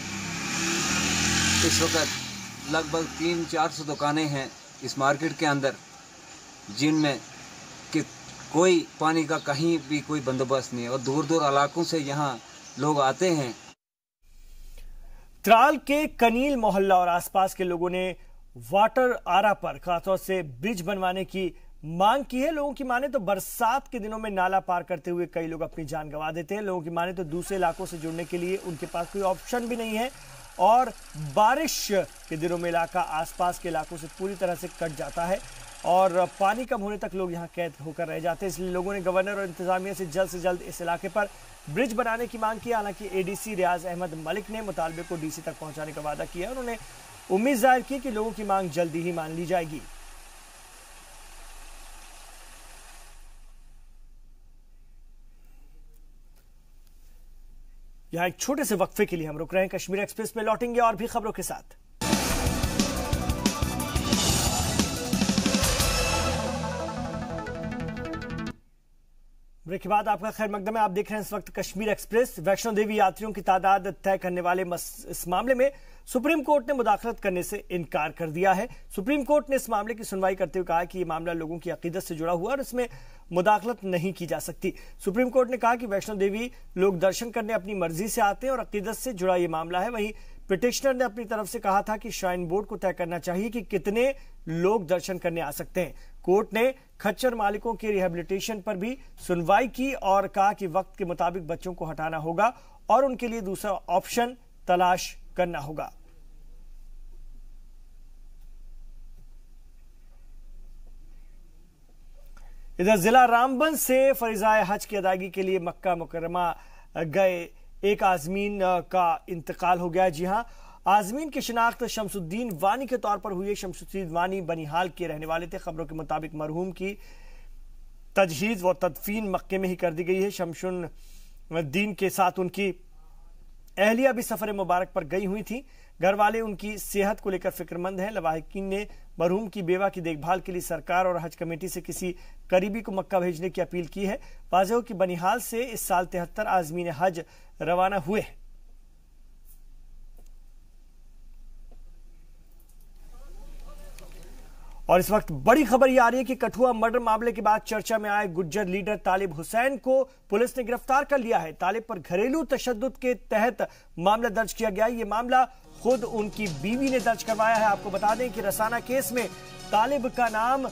इस वक्त लगभग 300-400 दुकानें हैं इस मार्केट के अंदर, जिनमें कि कोई पानी का कहीं भी कोई बंदोबस्त नहीं है, और दूर दूर इलाकों से यहाँ लोग आते हैं। त्राल के कनील मोहल्ला और आसपास के लोगों ने वाटर आरा पर खासतौर से ब्रिज बनवाने की मांग की है। लोगों की माने तो बरसात के दिनों में नाला पार करते हुए कई लोग अपनी जान गंवा देते हैं। लोगों की माने तो दूसरे इलाकों से जुड़ने के लिए उनके पास कोई ऑप्शन भी नहीं है, और बारिश के दिनों में इलाका आसपास के इलाकों से पूरी तरह से कट जाता है, और पानी कम होने तक लोग यहाँ कैद होकर रह जाते हैं। इसलिए लोगों ने गवर्नर और इंतजामिया से जल्द इस इलाके पर ब्रिज बनाने की मांग की। हालांकि एडीसी रियाज अहमद मलिक ने मुतालबे को डीसी तक पहुंचाने का वादा किया। उन्होंने उम्मीद जाहिर की कि लोगों की मांग जल्दी ही मान ली जाएगी। यहां एक छोटे से वक्फे के लिए हम रुक रहे हैं। कश्मीर एक्सप्रेस में लौटेंगे और भी खबरों के साथ। ब्रेक के बाद आपका खैर मकदम है। आप देख रहे हैं इस वक्त कश्मीर एक्सप्रेस। वैष्णो देवी यात्रियों की तादाद तय करने वाले इस मामले में सुप्रीम कोर्ट ने मुदाखलत करने से इनकार कर दिया है। सुप्रीम कोर्ट ने इस मामले की सुनवाई करते हुए कहा कि यह मामला लोगों की अकीदत से जुड़ा हुआ और इसमें मुदाखलत नहीं की जा सकती। सुप्रीम कोर्ट ने कहा कि वैष्णो देवी लोग दर्शन करने अपनी मर्जी से आते हैं और अकीदत से जुड़ा यह मामला है। वहीं पिटिशनर ने अपनी तरफ से कहा था कि श्राइन बोर्ड को तय करना चाहिए कि कितने लोग दर्शन करने आ सकते हैं। कोर्ट ने खच्चर मालिकों के रिहेबिलिटेशन पर भी सुनवाई की और कहा कि वक्त के मुताबिक बच्चों को हटाना होगा और उनके लिए दूसरा ऑप्शन तलाश करना होगा। इधर जिला रामबन से फरीजाए हज की अदायगी के लिए मक्का मुकर्रमा गए एक आजमीन का इंतकाल हो गया। जी हां, आजमीन की शिनाख्त शमसुद्दीन वानी के तौर पर हुई। शमसुद्दीन वानी बनिहाल के रहने वाले थे। खबरों के मुताबिक मरहूम की तजहीज व तदफीन मक्के में ही कर दी गई है। शमसुद्दीन के साथ उनकी अहलिया भी सफर मुबारक पर गई हुई थी। घर वाले उनकी सेहत को लेकर फिक्रमंद हैं। लवाहिकीन ने मरहूम की बेवा की देखभाल के लिए सरकार और हज कमेटी से किसी करीबी को मक्का भेजने की अपील की है। वाज़ेह हो कि बनिहाल से इस साल 73 आज़मीन हज रवाना हुए। और इस वक्त बड़ी खबर यह आ रही है कि कठुआ मर्डर मामले के बाद चर्चा में आए गुज्जर लीडर तालिब हुसैन को पुलिस ने गिरफ्तार कर लिया है। तालिब पर घरेलू तशद्दुद के तहत मामला दर्ज किया गया है। यह मामला खुद उनकी बीवी ने दर्ज करवाया है। आपको बता दें कि रसाना केस में तालिब का नाम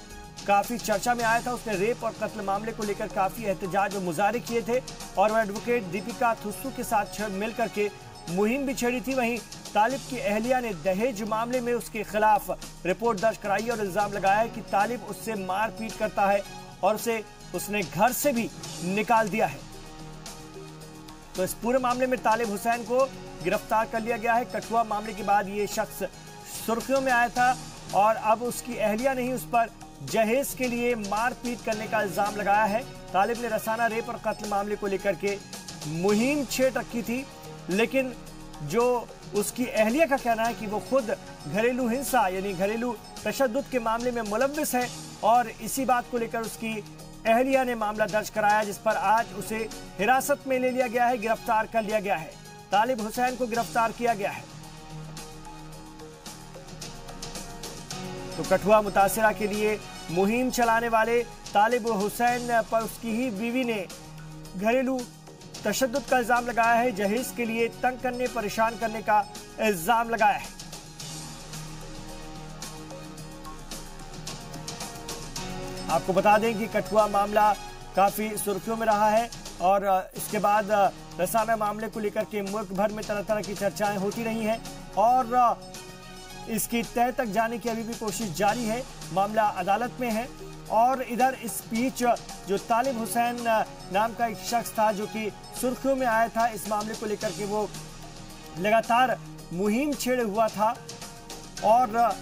काफी चर्चा में आया था। उसने रेप और कत्ल मामले को लेकर काफी एहतजाज और मुजाहरे किए थे और वह एडवोकेट दीपिका थुस्सू के साथ मिलकर के मुहिम भी छेड़ी थी। वहीं तालिब की अहलिया ने दहेज मामले में उसके खिलाफ रिपोर्ट दर्ज कराई और इल्जाम लगाया है कि तालिब उससे मारपीट करता है और उसने घर से भी निकाल दिया है। तो इस पूरे मामले में तालिब हुसैन को गिरफ्तार कर लिया गया है। कठुआ मामले के बाद ये शख्स सुर्खियों में आया था और अब उसकी अहलिया ने ही उस पर जहेज के लिए मारपीट करने का इल्जाम लगाया है। तालिब ने रसाना रेप और कत्ल मामले को लेकर के मुहिम छेड़ रखी थी, लेकिन जो उसकी अहलिया का कहना है कि वो खुद घरेलू हिंसा यानी घरेलू तशद्दुद के मामले में मुलव्विस है और इसी बात को लेकर उसकी अहलिया ने मामला दर्ज कराया, जिस पर आज उसे हिरासत में ले लिया गया है, गिरफ्तार कर लिया गया है। तालिब हुसैन को गिरफ्तार किया गया है। तो कठुआ मुतासिरा के लिए मुहिम चलाने वाले तालिब हुसैन पर उसकी ही बीवी ने घरेलू तशद्दुद का इल्जाम लगाया है। जहेज के लिए तंग करने, परेशान करने का इल्जाम लगाया है। आपको बता दें कि कठुआ मामला काफी सुर्खियों में रहा है और इसके बाद रसाना मामले को लेकर के मुल्क भर में तरह तरह की चर्चाएं होती रही हैं और इसकी तह तक जाने की अभी भी कोशिश जारी है। मामला अदालत में है और इधर इस बीच जो तालिब हुसैन नाम का एक शख्स था जो कि सुर्खियों में आया था, इस मामले को लेकर के वो लगातार मुहिम छेड़े हुआ था और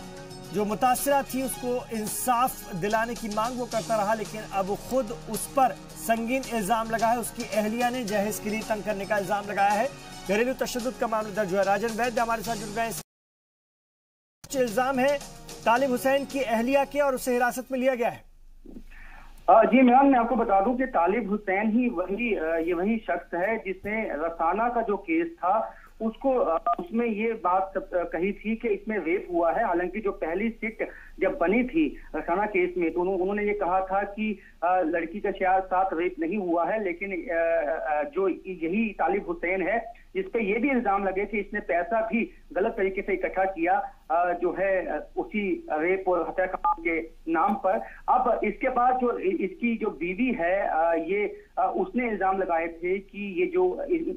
जो मुतासिरा थी उसको इंसाफ दिलाने की मांग वो करता रहा, लेकिन अब खुद उस पर संगीन इल्जाम लगा है। उसकी अहलिया ने जहेज के लिए तंग करने का इल्जाम लगाया है। घरेलू तशद्दुद का मामला दर्ज हुआ। राजन वैद्य हमारे साथ जुड़ गए। इल्जाम है तालिब हुसैन की अहलिया के और उसे हिरासत में लिया गया है। जी इमरान, मैं आपको बता दूं कि तालिब हुसैन ही वही शख्स है जिसने रसाना का जो केस था उसमें ये बात कही थी कि इसमें रेप हुआ है। हालांकि जो पहली सिट जब बनी थी रसाना केस में तो उन्होंने ये कहा था कि लड़की का साथ रेप नहीं हुआ है, लेकिन जो यही तालिब हुसैन है जिस पे ये भी इल्जाम लगे कि इसने पैसा भी गलत तरीके से इकट्ठा किया जो है उसी रेप और हत्याकांड के नाम पर। अब इसके बाद जो इसकी जो बीवी है ये उसने इल्जाम लगाए थे कि ये जो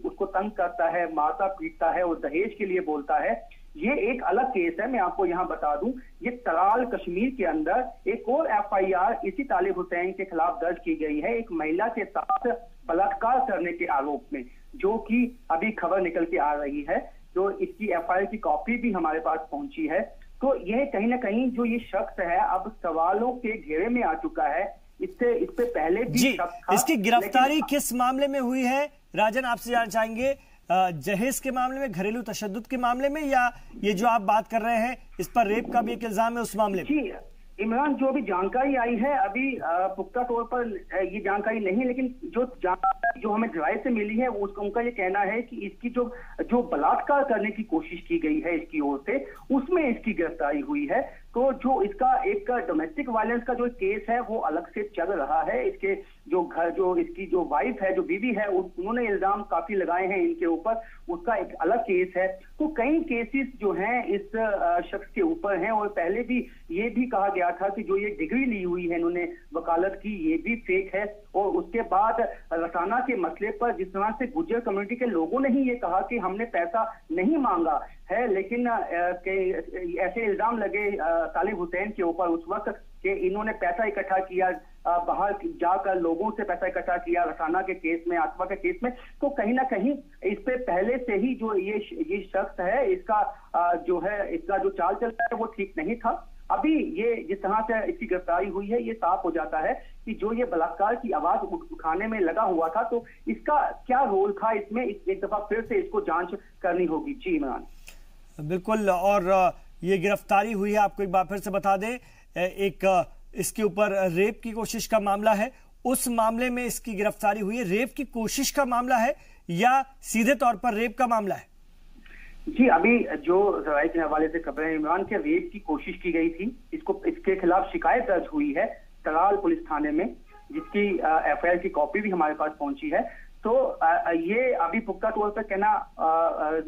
उसको तंग करता है, मारता पीटता है और दहेज के लिए बोलता है। ये एक अलग केस है। मैं आपको यहाँ बता दूं, ये तराल कश्मीर के अंदर एक और FIR इसी तालिब हुसैन के खिलाफ दर्ज की गई है, एक महिला के साथ बलात्कार करने के आरोप में, जो कि अभी खबर निकल के आ रही है जो इसकी एफआईआर की कॉपी भी हमारे पास पहुंची है। तो यह कहीं ना कहीं जो ये शख्स है अब सवालों के घेरे में आ चुका है। इस पे पहले भी जी, इसकी गिरफ्तारी किस मामले में हुई है राजन, आपसे जानना चाहेंगे? जहेज के मामले में, घरेलू तशद्दुद के मामले में, या ये जो आप बात कर रहे हैं इस पर रेप का भी एक इल्जाम है उस मामले में? जी इमरान, जो अभी जानकारी आई है अभी पुख्ता तौर पर ये जानकारी नहीं, लेकिन जो हमें ड्राइव से मिली है उनका ये कहना है कि इसकी जो बलात्कार करने की कोशिश की गई है इसकी ओर से, उसमें इसकी गिरफ्तारी हुई है। तो जो इसका एक डोमेस्टिक वायलेंस का जो केस है वो अलग से चल रहा है। इसके जो इसकी जो वाइफ है, जो बीवी है, उन्होंने इल्जाम काफी लगाए हैं इनके ऊपर, उसका एक अलग केस है। तो कई केसेस जो हैं इस शख्स के ऊपर हैं, और पहले भी ये भी कहा गया था कि जो ये डिग्री ली हुई है इन्होंने वकालत की, ये भी फेक है। और उसके बाद रसाना के मसले पर जिस तरह से गुज्जर कम्युनिटी के लोगों ने ही ये कहा कि हमने पैसा नहीं मांगा है, लेकिन ऐसे इल्जाम लगे तालिब हुसैन के ऊपर उस वक्त कि इन्होंने पैसा इकट्ठा किया, बाहर जाकर लोगों से पैसा इकट्ठा किया रसाना के केस में, आसमा के केस में। तो कहीं ना कहीं इस पे पहले से ही जो ये शख्स है इसका जो चाल चल रहा है वो ठीक नहीं था। अभी ये जिस तरह से इसकी गिरफ्तारी हुई है ये साफ हो जाता है कि जो ये बलात्कार की आवाज उठाने में लगा हुआ था, तो इसका क्या रोल था इसमें, एक दफा फिर से इसको जांच करनी होगी। जी इमरान, बिल्कुल। और ये गिरफ्तारी हुई है, आपको एक बार फिर से बता दें, एक इसके ऊपर रेप की कोशिश का मामला है, उस मामले में इसकी गिरफ्तारी हुई है। रेप की कोशिश का मामला है या सीधे तौर पर रेप का मामला है? जी अभी जो जराये के हवाले से खबर है इमरान के रेप की कोशिश की गई थी, इसके खिलाफ शिकायत दर्ज हुई है तराल पुलिस थाने में, जिसकी एफआईआर की कॉपी भी हमारे पास पहुंची है। तो ये अभी पुख्ता तौर पर कहना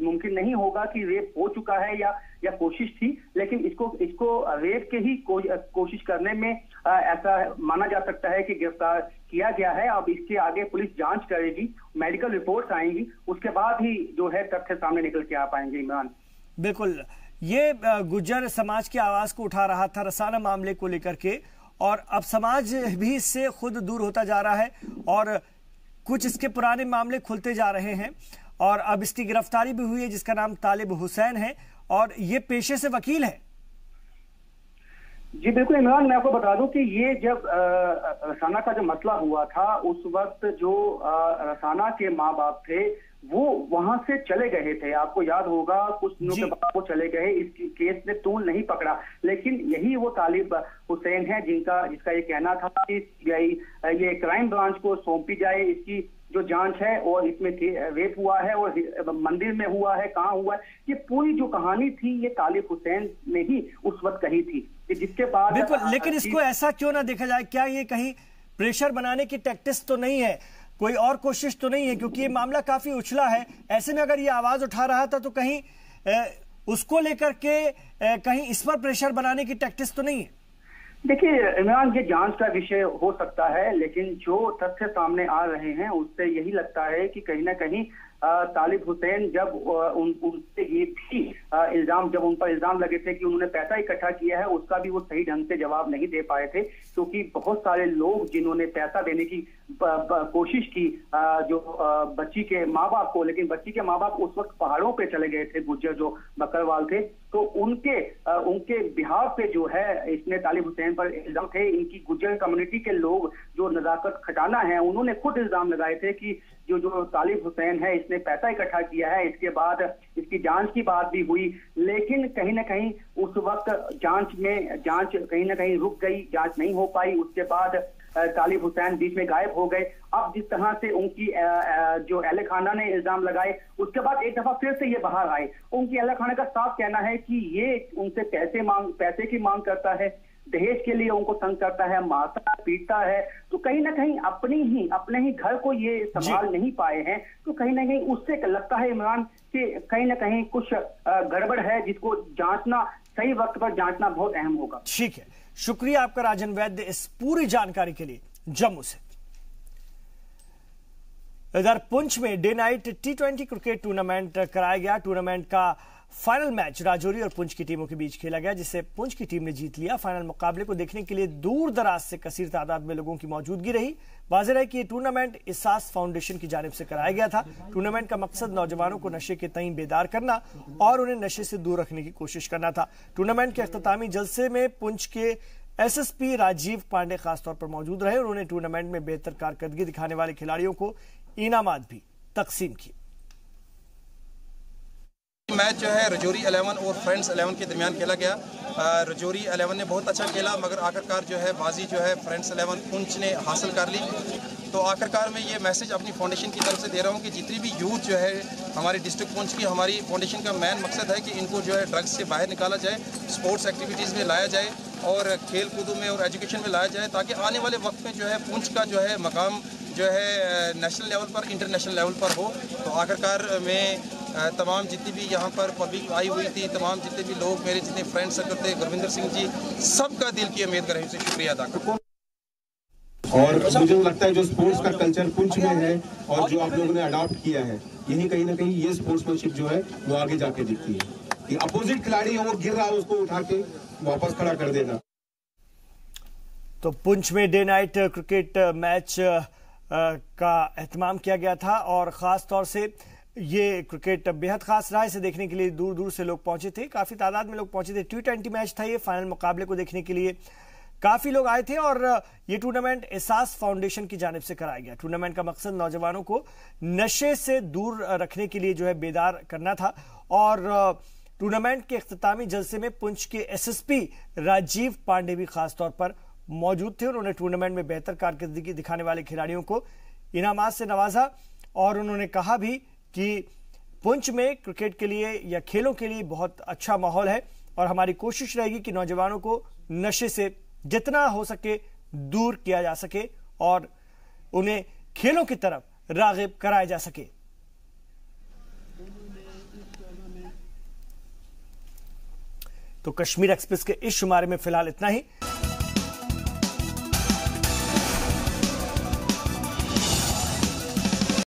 मुमकिन नहीं होगा कि रेप हो चुका है या कोशिश थी, लेकिन इसको रेप के ही कोशिश करने में ऐसा माना जा सकता है कि गिरफ्तार किया गया है। अब इसके आगे पुलिस जांच करेगी, मेडिकल रिपोर्ट्स आएंगी, उसके बाद ही जो है तथ्य सामने निकल के आ पाएंगे। इमरान, बिल्कुल, ये गुज्जर समाज की आवाज को उठा रहा था रसाना मामले को लेकर के, और अब समाज भी इससे खुद दूर होता जा रहा है और कुछ इसके पुराने मामले खुलते जा रहे हैं। और अब इसकी गिरफ्तारी भी हुई है, जिसका नाम तालिब हुसैन है, और ये पेशे से वकील है। जी बिल्कुल इमरान, मैं आपको बता दूं कि ये जब रसाना का जो मसला हुआ था उस वक्त जो रसाना के माँ बाप थे वो वहां से चले गए थे। आपको याद होगा कुछ दिनों के बाद वो चले गए, इस केस ने तूल नहीं पकड़ा। लेकिन यही वो तालिब हुसैन है जिसका ये कहना था कि ये क्राइम ब्रांच को सौंपी जाए इसकी जो जांच है, और इसमें रेप हुआ है और मंदिर में हुआ है, कहाँ हुआ है, ये पूरी जो कहानी थी ये तालिब हुसैन ने ही उस वक्त कही थी। जिसके बाद बिल्कुल, लेकिन इसको ऐसा क्यों ना देखा जाए, क्या ये कहीं प्रेशर बनाने की टैक्टिक्स तो नहीं है, कोई और कोशिश तो नहीं है? क्योंकि ये मामला काफी उछला है। ऐसे में अगर ये आवाज उठा रहा था तो कहीं उसको लेकर के कहीं इस पर प्रेशर बनाने की टैक्टिक्स तो नहीं है? देखिए इमरान, ये जांच का विषय हो सकता है, लेकिन जो तथ्य सामने आ रहे हैं उससे यही लगता है कि कहीं ना कहीं तालिब हुसैन जब उनसे ये भी उन पर इल्जाम लगे थे कि उन्होंने पैसा इकट्ठा किया है, उसका भी वो सही ढंग से जवाब नहीं दे पाए थे, क्योंकि बहुत सारे लोग जिन्होंने पैसा देने की कोशिश की जो बच्ची के माँ बाप को, लेकिन बच्ची के माँ बाप उस वक्त पहाड़ों पे चले गए थे, गुज्जर जो बकरवाल थे, तो उनके बिहार पे जो है इसने तालिब हुसैन पर इल्जाम थे। इनकी गुज्जर कम्युनिटी के लोग जो नजाकत खटाना है उन्होंने खुद इल्जाम लगाए थे कि जो तालिब हुसैन है इसने पैसा इकट्ठा किया है। इसके बाद इसकी जांच की बात भी हुई, लेकिन कहीं ना कहीं उस वक्त जांच कहीं ना कहीं रुक गई, जांच नहीं हो पाई। उसके बाद तालिब हुसैन बीच में गायब हो गए। अब जिस तरह से उनकी जो अहले खाना ने इल्जाम लगाए, उसके बाद एक दफा फिर से ये बाहर आए। उनकी अहले खाना का साफ कहना है कि ये उनसे पैसे की मांग करता है, दहेज के लिए उनको तंग करता है, मारता पीटता है। तो कहीं ना कहीं अपने ही घर को ये संभाल नहीं पाए हैं, तो कहीं ना कहीं उससे लगता है इमरान कि कहीं ना कहीं कुछ गड़बड़ है, जिसको जांचना, सही वक्त पर जांचना बहुत अहम होगा। ठीक है, शुक्रिया आपका राजन वैद्य इस पूरी जानकारी के लिए जम्मू से। इधर पुंछ में day night T20 cricket tournament कराया गया। टूर्नामेंट का फाइनल मैच राजौरी और पुंछ की टीमों के बीच खेला गया, जिसे पुंछ की टीम ने जीत लिया। फाइनल मुकाबले को देखने के लिए दूर दराज से कसीर तादाद में लोगों की मौजूदगी रही। वाज़ेह है कि ये टूर्नामेंट इसास फाउंडेशन की जानिब से कराया गया था। टूर्नामेंट का मकसद नौजवानों को नशे के तईं बेदार करना और उन्हें नशे से दूर रखने की कोशिश करना था। टूर्नामेंट के अख्तामी जलसे में पुंछ के एसएसपी राजीव पांडे खासतौर पर मौजूद रहे और उन्होंने टूर्नामेंट में बेहतर कारकर्दगी दिखाने वाले खिलाड़ियों को इनामात भी तकसीम किए। मैच जो है रजौरी 11 और फ्रेंड्स 11 के दरमियान खेला गया। रजौरी 11 ने बहुत अच्छा खेला, मगर आखिरकार जो है बाजी जो है फ्रेंड्स 11 पुंछ ने हासिल कर ली। तो आखिरकार मैं ये मैसेज अपनी फाउंडेशन की तरफ से दे रहा हूँ कि जितनी भी यूथ जो है हमारी डिस्ट्रिक्ट पुंछ की, हमारी फाउंडेशन का मेन मकसद है कि इनको जो है ड्रग्स से बाहर निकाला जाए, स्पोर्ट्स एक्टिविटीज़ में लाया जाए और खेल कूदों में और एजुकेशन में लाया जाए, ताकि आने वाले वक्त में जो है पुंछ का जो है मकाम जो है नेशनल लेवल पर, इंटरनेशनल लेवल पर हो। तो आखिरकार मैं तमाम जितनी भी यहाँ पर पब्लिक आई हुई थी, तमाम जितने भी लोग मेरे जितने फ्रेंड सर्कल थे, गुरविंदर सिंह जी, सबका दिल की उम्मीद करें से शुक्रिया अदा करता हूँ। और मुझे लगता है जो स्पोर्ट्स का कल्चर पुंछ में है और जो आप लोगों ने अडॉप्ट किया है, यही कहीं ना कहीं ये स्पोर्ट्समैनशिप जो है वो आगे जाके दिखती है कि अपोजिट खिलाड़ी हो गिर रहा है उसको उठा के वापस खड़ा कर देना। तो पुंछ में डे नाइट क्रिकेट मैच का एहतमाम किया गया था और ख़ास तौर से ये क्रिकेट बेहद खास रहा। इसे देखने के लिए दूर दूर से लोग पहुंचे थे, काफ़ी तादाद में लोग पहुंचे थे। T20 मैच था ये, फाइनल मुकाबले को देखने के लिए काफ़ी लोग आए थे और ये टूर्नामेंट इसास फाउंडेशन की जानिब से कराया गया। टूर्नामेंट का मकसद नौजवानों को नशे से दूर रखने के लिए जो है बेदार करना था और टूर्नामेंट के अख्तामी जलसे में पुंछ के एसएसपी राजीव पांडे भी खासतौर पर मौजूद थे। उन्होंने टूर्नामेंट में बेहतर कारकर्दगी दिखाने वाले खिलाड़ियों को इनामात से नवाजा और उन्होंने कहा भी कि पुंछ में क्रिकेट के लिए या खेलों के लिए बहुत अच्छा माहौल है और हमारी कोशिश रहेगी कि नौजवानों को नशे से जितना हो सके दूर किया जा सके और उन्हें खेलों की तरफ राग़िब कराया जा सके। तो कश्मीर एक्सप्रेस के इस शुमारे में फिलहाल इतना ही।